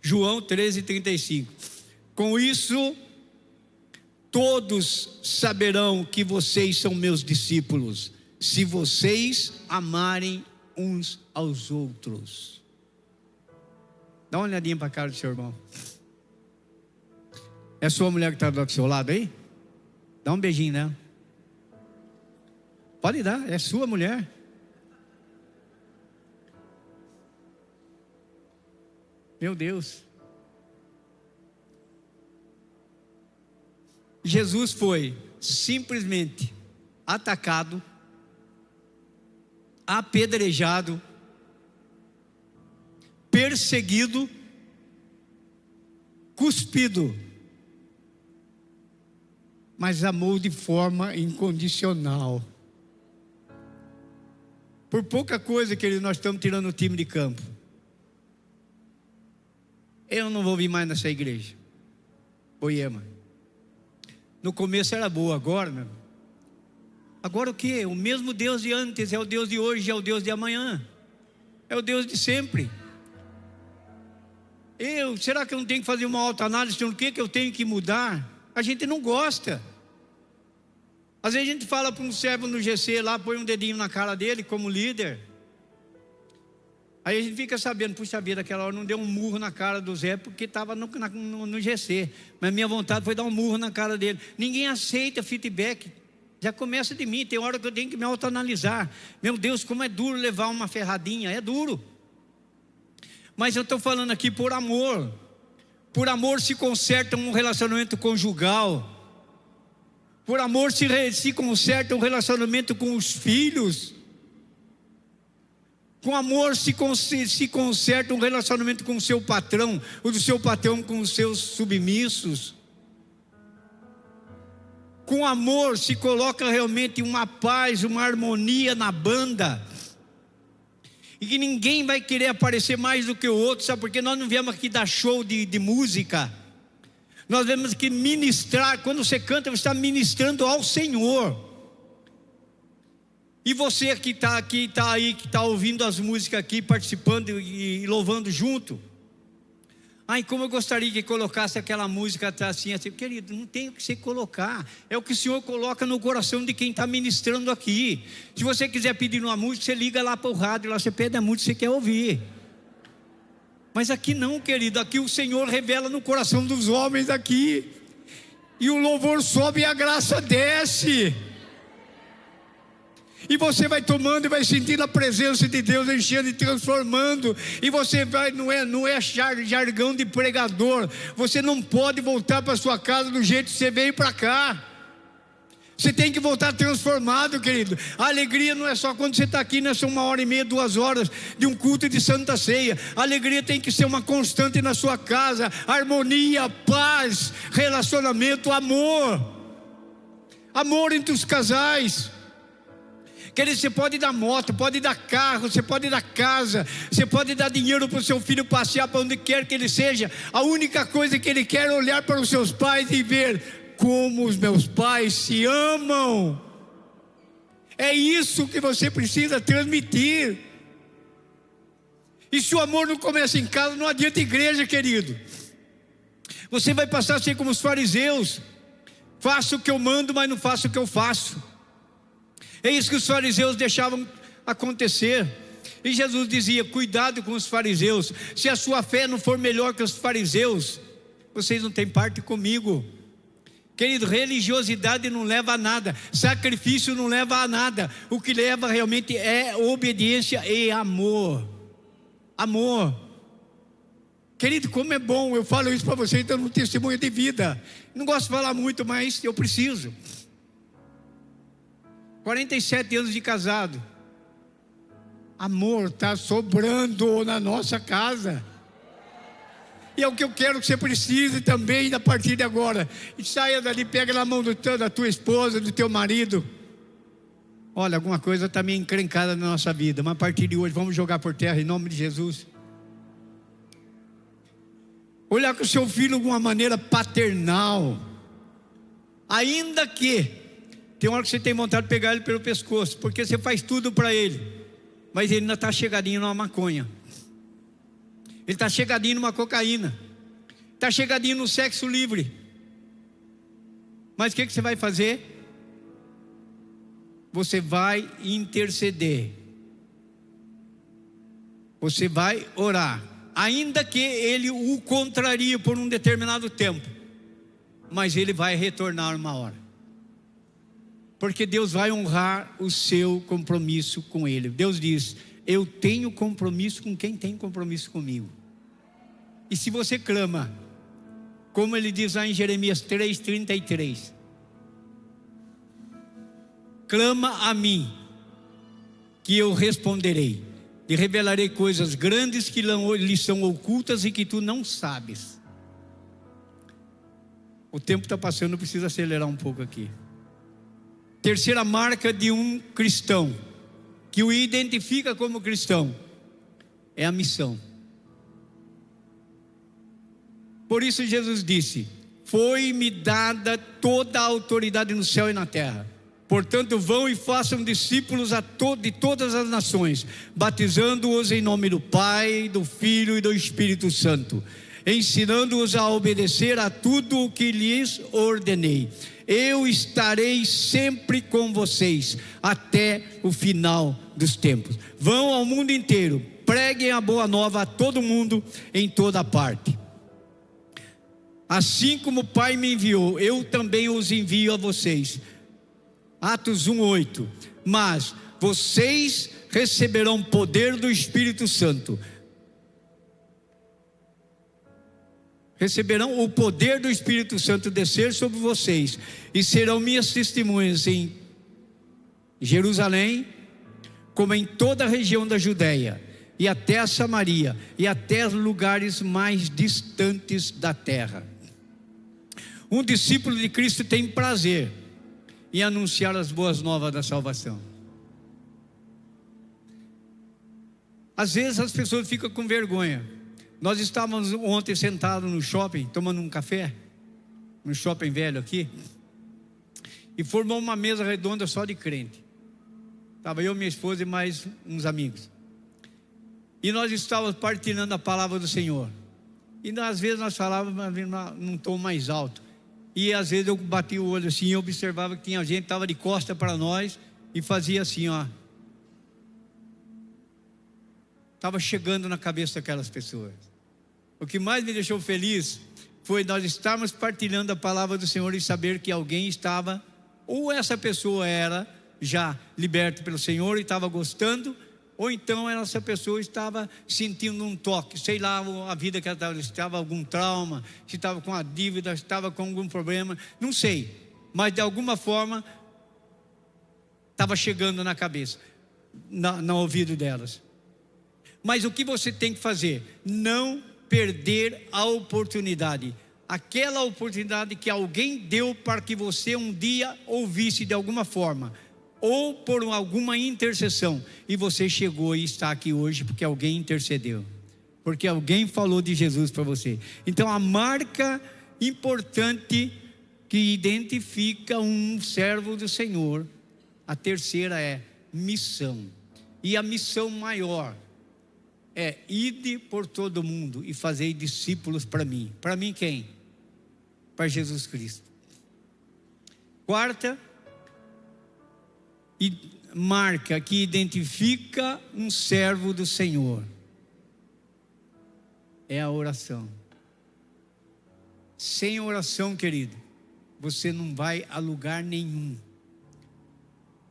João 13:35. Com isso, todos saberão que vocês são meus discípulos, se vocês amarem uns aos outros. Dá uma olhadinha para a cara do seu irmão. É a sua mulher que está do seu lado aí? Dá um beijinho nela. Pode dar, é sua mulher. Meu Deus. Jesus foi simplesmente atacado, apedrejado, perseguido, cuspido, mas amou de forma incondicional. Por pouca coisa, querido, nós estamos tirando o time de campo. Eu não vou vir mais nessa igreja. Poema. No começo era boa, agora, meu. Agora o que? O mesmo Deus de antes é o Deus de hoje, é o Deus de amanhã. É o Deus de sempre. Será que eu não tenho que fazer uma autoanálise sobre o que eu tenho que mudar? A gente não gosta. Às vezes a gente fala para um servo no GC lá, põe um dedinho na cara dele como líder. Aí a gente fica sabendo, puxa vida, aquela hora não deu um murro na cara do Zé porque estava no GC. Mas minha vontade foi dar um murro na cara dele. Ninguém aceita feedback. Já começa de mim, tem hora que eu tenho que me autoanalisar. Meu Deus, como é duro levar uma ferradinha, é duro. Mas eu estou falando aqui por amor. Por amor se conserta um relacionamento conjugal. Por amor se conserta um relacionamento com os filhos. Com amor se conserta um relacionamento com o seu patrão, ou do seu patrão com os seus submissos. Com amor se coloca realmente uma paz, uma harmonia na banda. E que ninguém vai querer aparecer mais do que o outro, sabe? Porque nós não viemos aqui dar show de música. Nós vemos que ministrar. Quando você canta, você está ministrando ao Senhor. E você que está aí, que está ouvindo as músicas aqui, participando e louvando junto. Ai, como eu gostaria que colocasse aquela música assim, querido, não tem o que você colocar. É o que o Senhor coloca no coração de quem está ministrando aqui. Se você quiser pedir uma música, você liga lá para o rádio, lá você pede a música que você quer ouvir. Mas aqui não, querido, aqui o Senhor revela no coração dos homens aqui. E o louvor sobe e a graça desce. E você vai tomando e vai sentindo a presença de Deus enchendo e transformando. E você vai, não é jargão de pregador. Você não pode voltar para sua casa do jeito que você veio para cá. Você tem que voltar transformado, querido. A alegria não é só quando você está aqui nessa 1h30, 2 horas de um culto de Santa Ceia. A alegria tem que ser uma constante na sua casa. Harmonia, paz, relacionamento, amor. Amor entre os casais. Querido, você pode dar moto, pode dar carro, você pode dar casa, você pode dar dinheiro para o seu filho passear para onde quer que ele seja. A única coisa que ele quer é olhar para os seus pais e ver como os meus pais se amam. É isso que você precisa transmitir. E se o amor não começa em casa, não adianta igreja, querido. Você vai passar a ser como os fariseus. Faço o que eu mando, mas não faço o que eu faço. É isso que os fariseus deixavam acontecer. E Jesus dizia: cuidado com os fariseus. Se a sua fé não for melhor que os fariseus, vocês não têm parte comigo. Querido, religiosidade não leva a nada. Sacrifício não leva a nada. O que leva realmente é obediência e amor. Amor. Querido, como é bom. Eu falo isso para vocês dando um testemunho de vida. Não gosto de falar muito, mas eu preciso. 47 anos de casado. Amor está sobrando na nossa casa. E é o que eu quero que você precise também a partir de agora. E saia dali, pega na mão da tua esposa, do teu marido. Olha, alguma coisa está meio encrencada na nossa vida, mas a partir de hoje vamos jogar por terra em nome de Jesus. olhar com o seu filho de uma maneira paternal, ainda que tem uma hora que você tem vontade de pegar ele pelo pescoço, porque você faz tudo para ele, mas ele ainda está chegadinho numa maconha, ele está chegadinho numa cocaína, está chegadinho no sexo livre. Mas o que você vai fazer? Você vai interceder, você vai orar, ainda que ele o contrarie por um determinado tempo, mas ele vai retornar uma hora, porque Deus vai honrar o seu compromisso com ele. Deus diz: eu tenho compromisso com quem tem compromisso comigo. E se você clama, como ele diz lá em Jeremias 3:33, clama a mim, que eu responderei, e revelarei coisas grandes que lhe são ocultas e que tu não sabes. O tempo está passando, eu preciso acelerar um pouco aqui. Terceira marca de um cristão, que o identifica como cristão, é a missão. Por isso Jesus disse: foi-me dada toda a autoridade no céu e na terra. Portanto, vão e façam discípulos de todas as nações, batizando-os em nome do Pai, do Filho e do Espírito Santo, ensinando-os a obedecer a tudo o que lhes ordenei. Eu estarei sempre com vocês até o final dos tempos. Vão ao mundo inteiro, preguem a boa nova a todo mundo, em toda parte. Assim como o Pai me enviou, eu também os envio a vocês. Atos 1:8. Mas vocês receberão poder do Espírito Santo. Receberão o poder do Espírito Santo descer sobre vocês, e serão minhas testemunhas em Jerusalém, como em toda a região da Judéia, e até a Samaria, e até os lugares mais distantes da terra. Um discípulo de Cristo tem prazer em anunciar as boas novas da salvação. Às vezes as pessoas ficam com vergonha. Nós estávamos ontem sentados no shopping, tomando um café, no shopping velho aqui, e formou uma mesa redonda só de crente. Estava eu, minha esposa e mais uns amigos, e nós estávamos partilhando a palavra do Senhor. E às vezes nós falávamos num tom mais alto, e às vezes eu bati o olho assim e observava que tinha gente que estava de costa para nós e fazia assim, ó. Estava chegando na cabeça daquelas pessoas. O que mais me deixou feliz foi nós estarmos partilhando a palavra do Senhor e saber que alguém estava, ou essa pessoa era já liberta pelo Senhor e estava gostando, ou então essa pessoa estava sentindo um toque, sei lá, a vida que ela estava, se estava algum trauma, se estava com uma dívida, se estava com algum problema, não sei, mas de alguma forma estava chegando na cabeça, no ouvido delas. Mas o que você tem que fazer? Não perder a oportunidade, aquela oportunidade que alguém deu para que você um dia ouvisse de alguma forma, ou por alguma intercessão, e você chegou e está aqui hoje porque alguém intercedeu, porque alguém falou de Jesus para você. Então a marca importante que identifica um servo do Senhor, a terceira é missão. E a missão maior é: ide por todo mundo e fazei discípulos para mim. Para mim quem? Para Jesus Cristo. Quarta marca que identifica um servo do Senhor é a oração. Sem oração, querido, você não vai a lugar nenhum.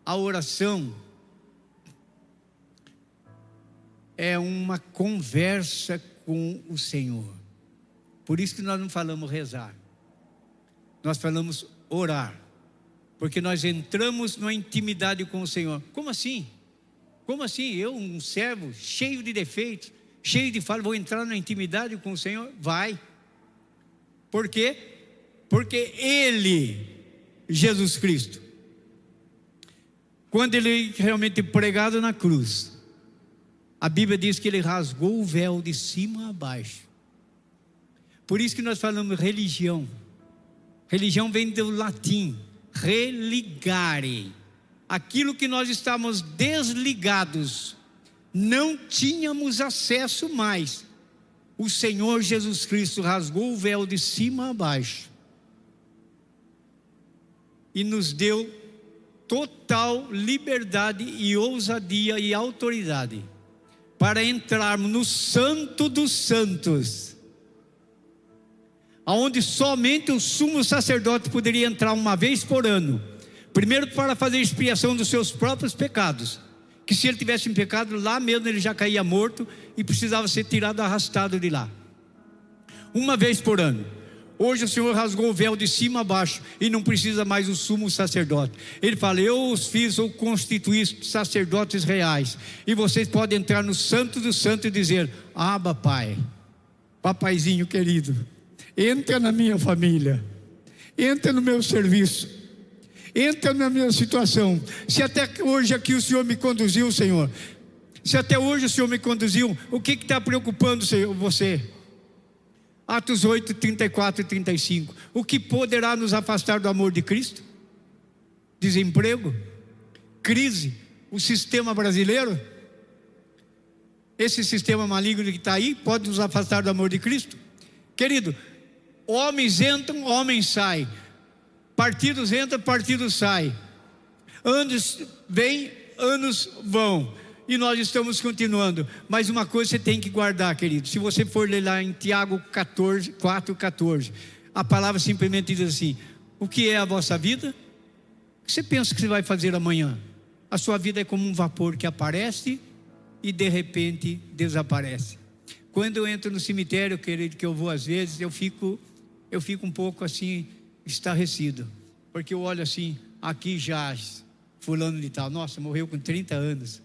A oração é uma conversa com o Senhor. Por isso que nós não falamos rezar, nós falamos orar, porque nós entramos numa intimidade com o Senhor. Como assim? Como assim? Eu, um servo cheio de defeitos, cheio de falhas, vou entrar na intimidade com o Senhor? Vai. Por quê? Porque Ele, Jesus Cristo, quando Ele realmente pregado na cruz, a Bíblia diz que Ele rasgou o véu de cima a baixo, Por isso que nós falamos religião. Religião vem do latim, religare. Aquilo que nós estávamos desligados, não tínhamos acesso mais. O Senhor Jesus Cristo rasgou o véu de cima a baixo e nos deu total liberdade e ousadia e autoridade para entrarmos no Santo dos Santos, aonde somente o sumo sacerdote poderia entrar uma vez por ano. Primeiro, para fazer expiação dos seus próprios pecados, que se ele tivesse um pecado, lá mesmo ele já caía morto e precisava ser tirado, arrastado de lá. Uma vez por ano. Hoje o Senhor rasgou o véu de cima a baixo e não precisa mais o sumo sacerdote. Ele fala: eu os fiz ou constituí sacerdotes reais, e vocês podem entrar no Santo dos Santos e dizer: Abba, Pai, papaizinho querido, entra na minha família, entra no meu serviço, entra na minha situação. Se até hoje aqui o Senhor me conduziu, Senhor, se até hoje o Senhor me conduziu, o que está preocupando, Senhor, você? Atos 8, 34 e 35. O que poderá nos afastar do amor de Cristo? Desemprego? Crise? O sistema brasileiro? Esse sistema maligno que está aí pode nos afastar do amor de Cristo? Querido, homens entram, homens saem. Partidos entram, partidos saem. Anos vêm, anos vão. E nós estamos continuando. Mas uma coisa você tem que guardar, querido. Se você for ler lá em Tiago 4,14, a palavra simplesmente diz assim: o que é a vossa vida? O que você pensa que você vai fazer amanhã? A sua vida é como um vapor que aparece e de repente desaparece. Quando eu entro no cemitério, querido, que eu vou às vezes, eu fico um pouco assim, estarrecido, porque eu olho assim: aqui jaz fulano de tal, nossa, morreu com 30 anos.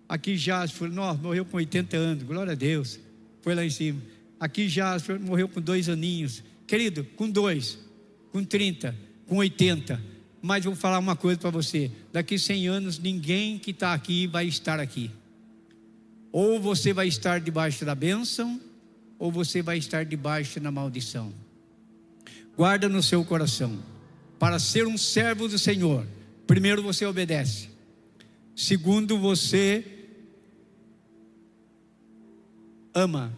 Aqui jaz, nossa, morreu com 80 anos, glória a Deus, foi lá em cima. Aqui jaz, morreu com 2 aninhos. Querido, com 2, com 30, com 80. Mas vou falar uma coisa para você: daqui 100 anos ninguém que está aqui vai estar aqui. Ou você vai estar debaixo da bênção, ou você vai estar debaixo da maldição. Guarda no seu coração: para ser um servo do Senhor, primeiro você obedece, segundo você ama,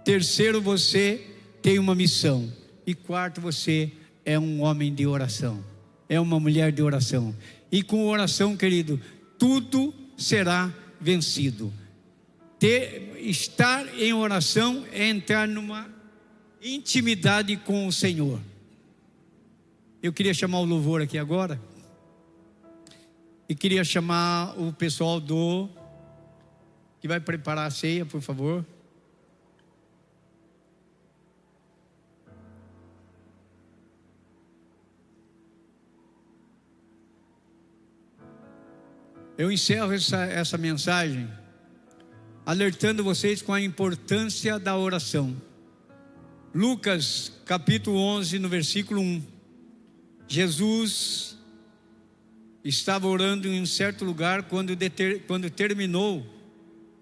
terceiro você tem uma missão, e quarto você é um homem de oração, é uma mulher de oração. E com oração, querido, tudo será vencido. Estar em oração é entrar numa intimidade com o Senhor. Eu queria chamar o louvor aqui agora, e queria chamar o pessoal que vai preparar a ceia, por favor. Eu encerro essa mensagem alertando vocês com a importância da oração. Lucas capítulo 11, no versículo 1. Jesus estava orando em um certo lugar. Quando terminou,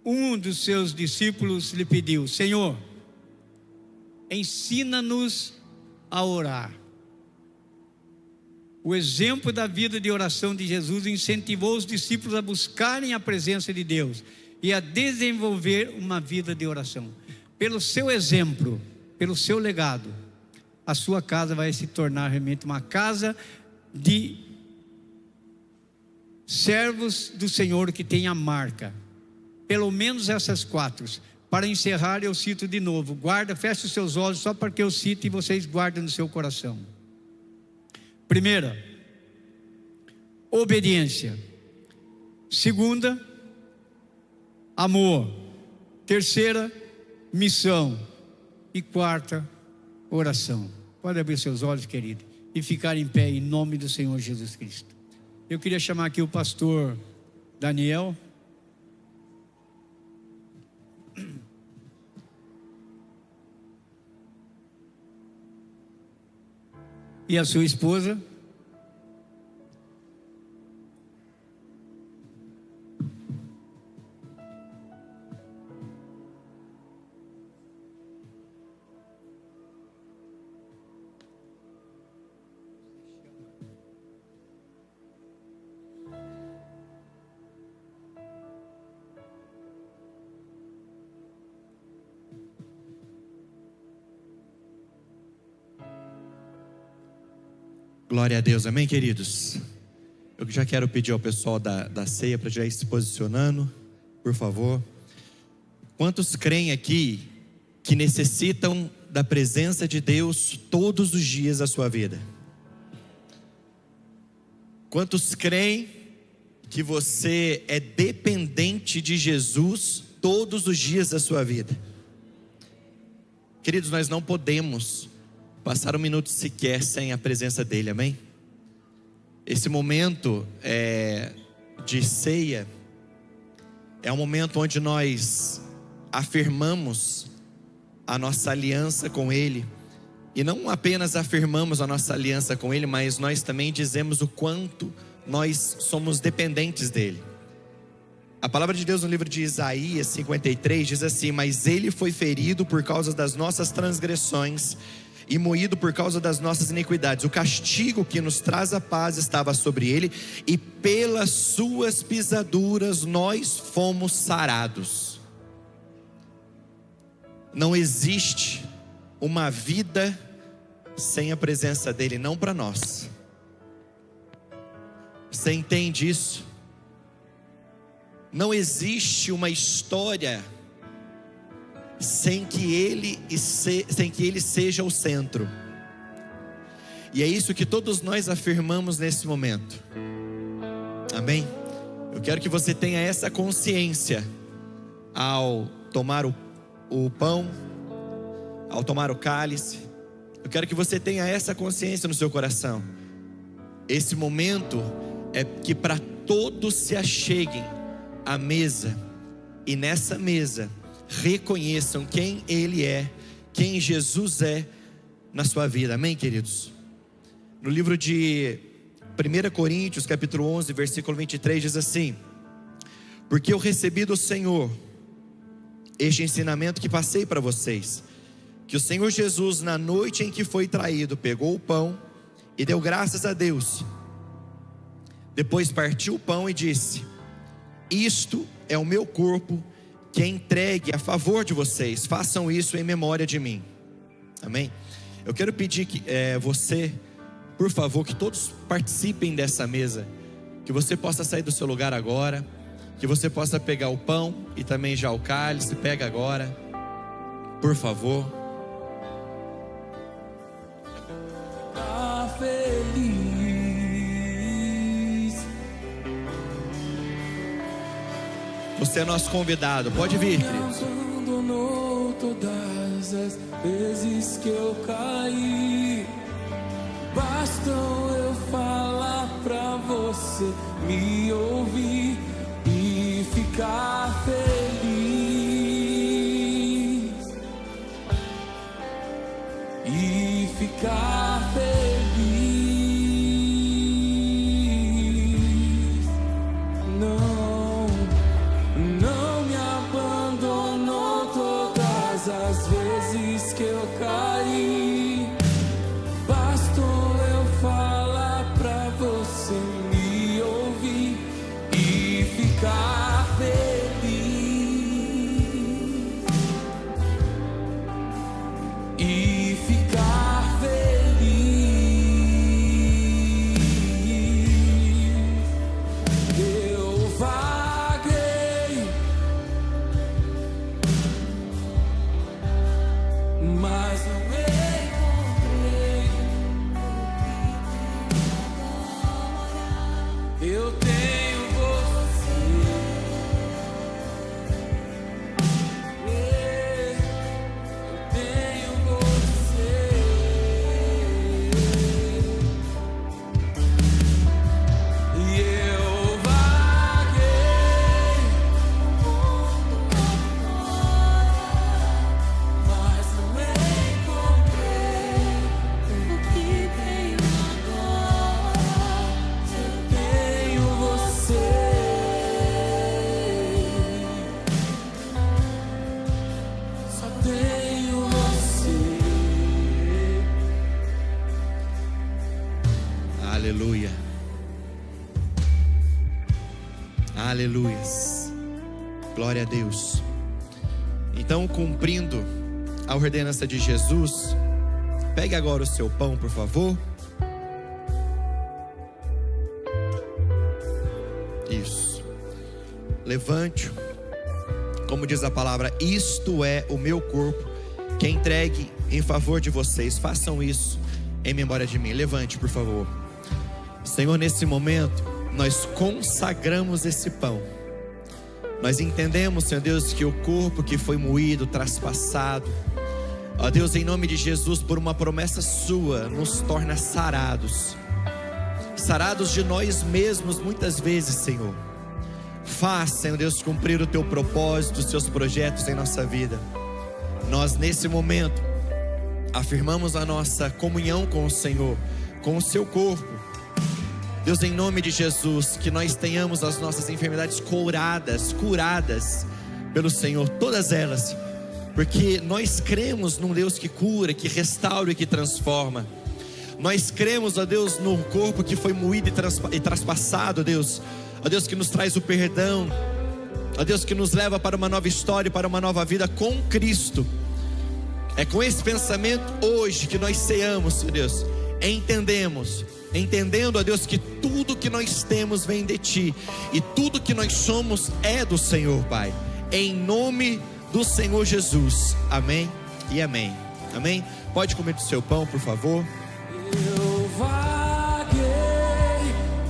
um dos seus discípulos lhe pediu: Senhor, ensina-nos a orar. O exemplo da vida de oração de Jesus incentivou os discípulos a buscarem a presença de Deus e a desenvolver uma vida de oração. Pelo seu exemplo, pelo seu legado, a sua casa vai se tornar realmente uma casa de servos do Senhor que tem a marca. Pelo menos essas 4. Para encerrar, eu cito de novo. Feche os seus olhos só para que eu cite e vocês guardem no seu coração. Primeira, obediência. Segunda, amor. Terceira, missão. E quarta, oração. Pode abrir seus olhos, querido, e ficar em pé em nome do Senhor Jesus Cristo. Eu queria chamar aqui o pastor Daniel. E a sua esposa. Glória a Deus, amém, queridos? Eu já quero pedir ao pessoal da ceia para já ir se posicionando, por favor. Quantos creem aqui que necessitam da presença de Deus todos os dias da sua vida? Quantos creem que você é dependente de Jesus todos os dias da sua vida? Queridos, nós não podemos passar um minuto sequer sem a presença dele, amém? Esse momento de ceia é um momento onde nós afirmamos a nossa aliança com ele, e não apenas afirmamos a nossa aliança com ele, mas nós também dizemos o quanto nós somos dependentes dele. A palavra de Deus no livro de Isaías 53 diz assim: mas ele foi ferido por causa das nossas transgressões e moído por causa das nossas iniquidades. O castigo que nos traz a paz estava sobre ele, e pelas suas pisaduras nós fomos sarados. Não existe uma vida sem a presença dele, não para nós. Você entende isso? Não existe uma história sem que ele seja o centro. E é isso que todos nós afirmamos nesse momento. Amém? Eu quero que você tenha essa consciência ao tomar o pão, ao tomar o cálice. Eu quero que você tenha essa consciência no seu coração. Esse momento é que para todos se acheguem à mesa, e nessa mesa reconheçam quem ele é, quem Jesus é na sua vida, amém, queridos? No livro de 1 Coríntios capítulo 11 versículo 23 diz assim: porque eu recebi do Senhor este ensinamento que passei para vocês, que o Senhor Jesus, na noite em que foi traído, pegou o pão e deu graças a Deus, depois partiu o pão e disse: isto é o meu corpo, que é entregue a favor de vocês, façam isso em memória de mim, amém? Eu quero pedir que você, por favor, que todos participem dessa mesa, que você possa sair do seu lugar agora, que você possa pegar o pão e também já o cálice. Pega agora, por favor. Tá feliz. Você é nosso convidado, pode vir, queridos. Abandonou todas as vezes que eu caí. Bastam eu falar pra você me ouvir e ficar feliz. E ficar feliz. Não me abandonou todas as vezes que eu caí. Bastou eu falar pra você me ouvir e ficar feliz. E ficar feliz. Eu vaguei, mas não encontrei. Eu tenho você. Eu tenho você. E eu vaguei, mas não encontrei o que tenho agora. Eu tenho você. Só tenho você. Aleluia. Aleluias. Glória a Deus. Então, cumprindo a ordenança de Jesus, pegue agora o seu pão, por favor. levante-o. Como diz a palavra, isto é o meu corpo, que é entregue em favor de vocês. Façam isso em memória de mim. Levante, por favor. Senhor, nesse momento, nós consagramos esse pão. Nós entendemos, Senhor Deus, que o corpo que foi moído, traspassado, ó Deus, em nome de Jesus, por uma promessa sua, nos torna sarados. Sarados de nós mesmos muitas vezes, Senhor. Faz, Senhor Deus, cumprir o teu propósito, os teus projetos em nossa vida. Nós, nesse momento, afirmamos a nossa comunhão com o Senhor, com o seu corpo. Deus, em nome de Jesus, que nós tenhamos as nossas enfermidades curadas pelo Senhor, todas elas, porque nós cremos num Deus que cura, que restaura e que transforma. Nós cremos, ó Deus, no corpo que foi moído e traspassado, Deus, ó Deus, que nos traz o perdão, ó Deus, que nos leva para uma nova história, para uma nova vida com Cristo. É com esse pensamento hoje que nós ceamos, Senhor Deus, entendendo, ó Deus, que tudo que nós temos vem de Ti, e tudo que nós somos é do Senhor, Pai, em nome do Senhor Jesus, amém e amém, amém. Pode comer do seu pão, por favor. Eu vaguei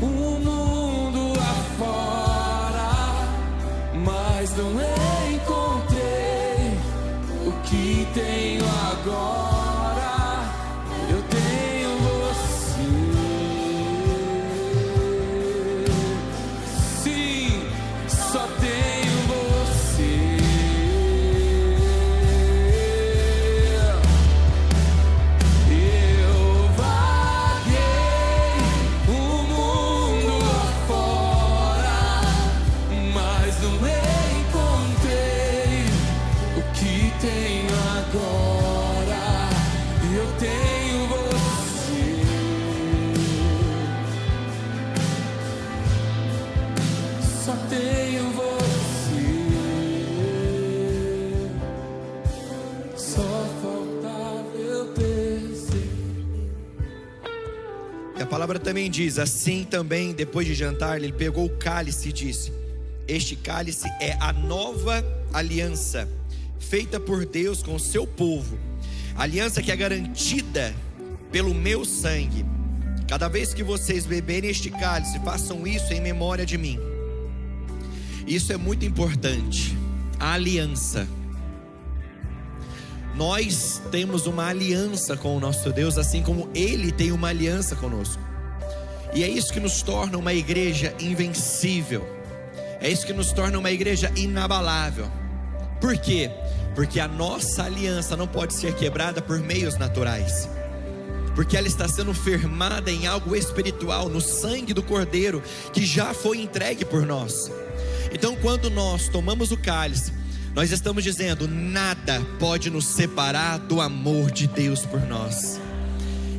o mundo afora, mas não encontrei o que tenho agora. Eu tenho você. Sim, só tenho você. Eu vaguei o mundo afora, mas não encontrei o que tenho agora. Eu tenho você. Só tenho você. Só faltava eu descer. E a palavra também diz, assim também, depois de jantar, ele pegou o cálice e disse: este cálice é a nova aliança, feita por Deus com o seu povo, aliança que é garantida pelo meu sangue. Cada vez que vocês beberem este cálice, façam isso em memória de mim. Isso é muito importante, a aliança. Nós temos uma aliança com o nosso Deus, assim como Ele tem uma aliança conosco. E é isso que nos torna uma igreja invencível. É isso que nos torna uma igreja inabalável. Por quê? Porque a nossa aliança não pode ser quebrada por meios naturais, porque ela está sendo firmada em algo espiritual, no sangue do Cordeiro, que já foi entregue por nós. Então, quando nós tomamos o cálice, nós estamos dizendo: nada pode nos separar do amor de Deus por nós.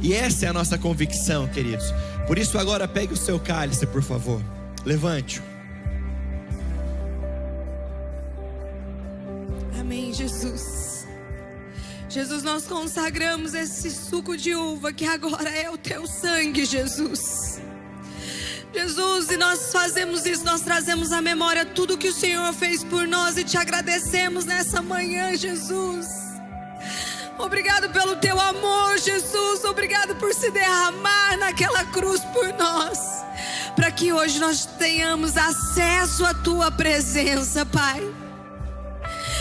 E essa é a nossa convicção, queridos. Por isso agora pegue o seu cálice, por favor. Levante-o. Amém, Jesus. Jesus, nós consagramos esse suco de uva que agora é o teu sangue, Jesus. Jesus, e nós fazemos isso, nós trazemos à memória tudo que o Senhor fez por nós e te agradecemos nessa manhã, Jesus. Obrigado pelo teu amor, Jesus. Obrigado por se derramar naquela cruz por nós, para que hoje nós tenhamos acesso à tua presença, Pai.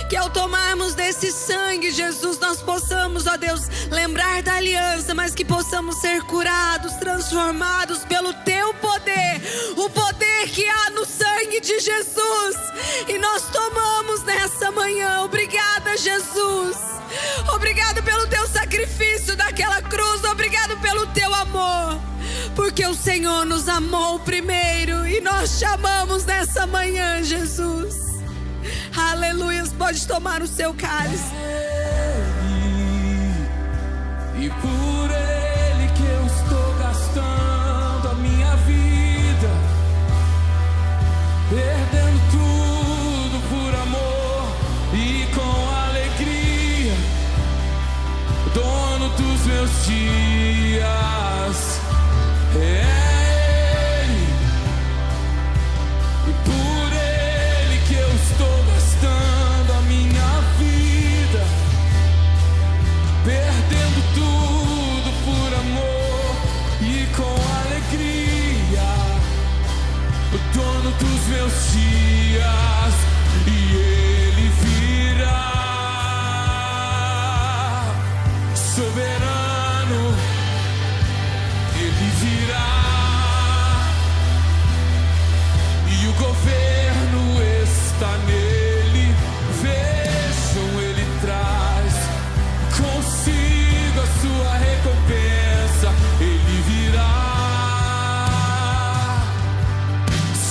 Que ao tomarmos desse sangue, Jesus, nós possamos, ó Deus, lembrar da aliança, mas que possamos ser curados, transformados pelo teu poder, o poder que há no sangue de Jesus. E nós tomamos nessa manhã. Obrigada, Jesus. Obrigado pelo teu sacrifício daquela cruz. Obrigado pelo teu amor, porque o Senhor nos amou primeiro e nós te amamos nessa manhã, Jesus. Aleluia. Pode tomar o seu cálice. E por Ele que eu estou gastando a minha vida, perdendo tudo por amor e com alegria, dono dos meus dias é Ele. E por Ele dos meus dias e Ele virá. Soberano, Ele virá. E o governo está nele. Vejam, Ele traz consigo a sua recompensa. Ele virá.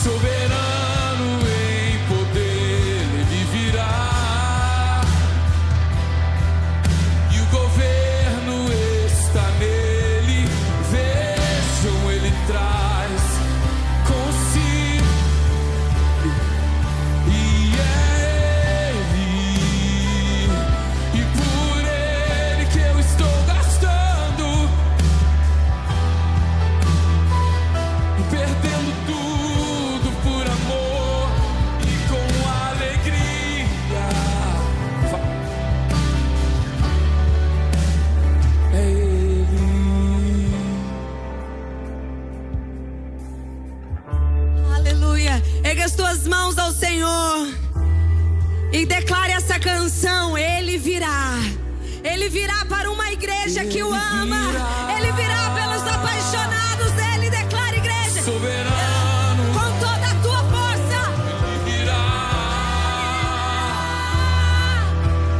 Soberano em poder, Ele virá. E o governo está nele. Vejam, Ele traz consigo. E é Ele, e por Ele que eu estou gastando e perdendo tudo por amor e com alegria. É Ele. Aleluia. Erga as tuas mãos ao Senhor e declare essa canção. Ele virá. Ele virá para uma igreja que o ama. Ele virá pelos apaixonados dele. Declare, igreja, Soberano, com toda a tua força. Ele virá.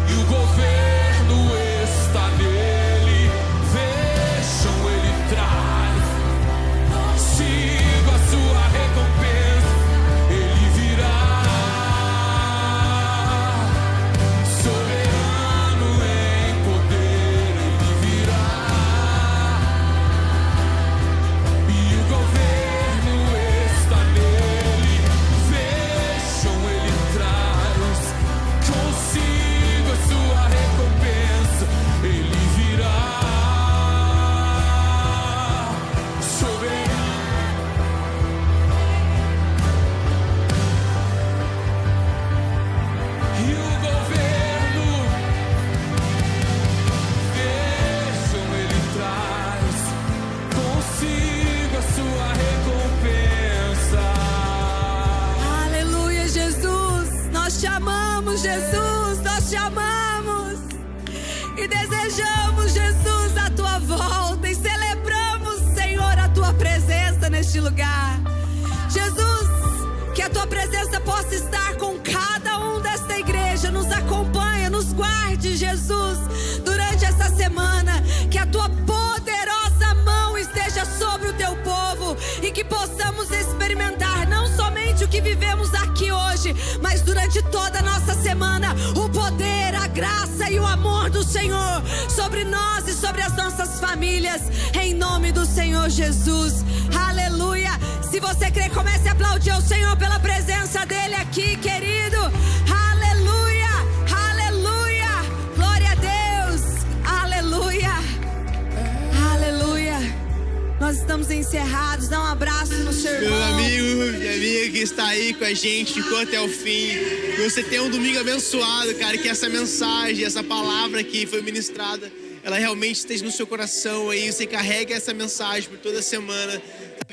E o governo está nele. Vejam, Ele traz consigo a sua recompensa. Ele virá. Soberano em poder, Ele virá. E o governo está nele. Vejam, Ele traz consigo a sua recompensa. Ele virá. Soberano. E o governo, vejam, Ele traz consigo a sua recompensa. Aleluia, Jesus. Nós te amamos, Jesus. Nós te amamos. E desejamos, Jesus, a tua volta. E celebramos, Senhor, a tua presença neste lugar. Jesus, que a tua presença possa estar com cada um desta igreja. Nos acompanha, nos guarde, Jesus, durante essa semana. Que a tua poderosa mão esteja sobre o teu povo e que possamos experimentar não somente o que vivemos aqui hoje, mas durante toda a nossa semana, o poder, a graça e o amor do Senhor sobre nós e sobre as nossas famílias, em nome do Senhor Jesus. Aleluia. Se você crê, comece a aplaudir ao Senhor pela presença dele aqui, querido. Aleluia, aleluia, glória a Deus, aleluia, aleluia. Nós estamos encerrados. Dá um abraço no seu Meu irmão. amigo e amiga que está aí com a gente, ficou até o fim. Que você tenha um domingo abençoado, cara. Que essa mensagem, essa palavra que foi ministrada, ela realmente esteja no seu coração aí. Você carrega essa mensagem por toda a semana,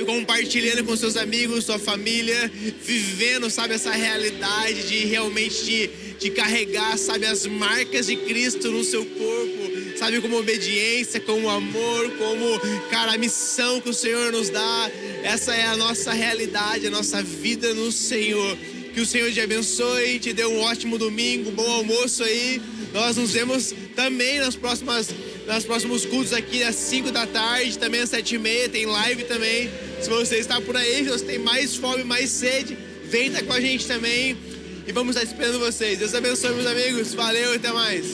compartilhando com seus amigos, sua família, vivendo, sabe, essa realidade de realmente de carregar, sabe, as marcas de Cristo no seu corpo, sabe, como obediência, como amor, como, cara, a missão que o Senhor nos dá. Essa é a nossa realidade, a nossa vida no Senhor. Que o Senhor te abençoe, te dê um ótimo domingo, bom almoço aí. Nós nos vemos também nos próximos cultos aqui às 5 da tarde, também às 7h30, tem live também. Se você está por aí, se você tem mais fome, mais sede, vem estar com a gente também. E vamos estar esperando vocês. Deus abençoe, meus amigos. Valeu, até mais.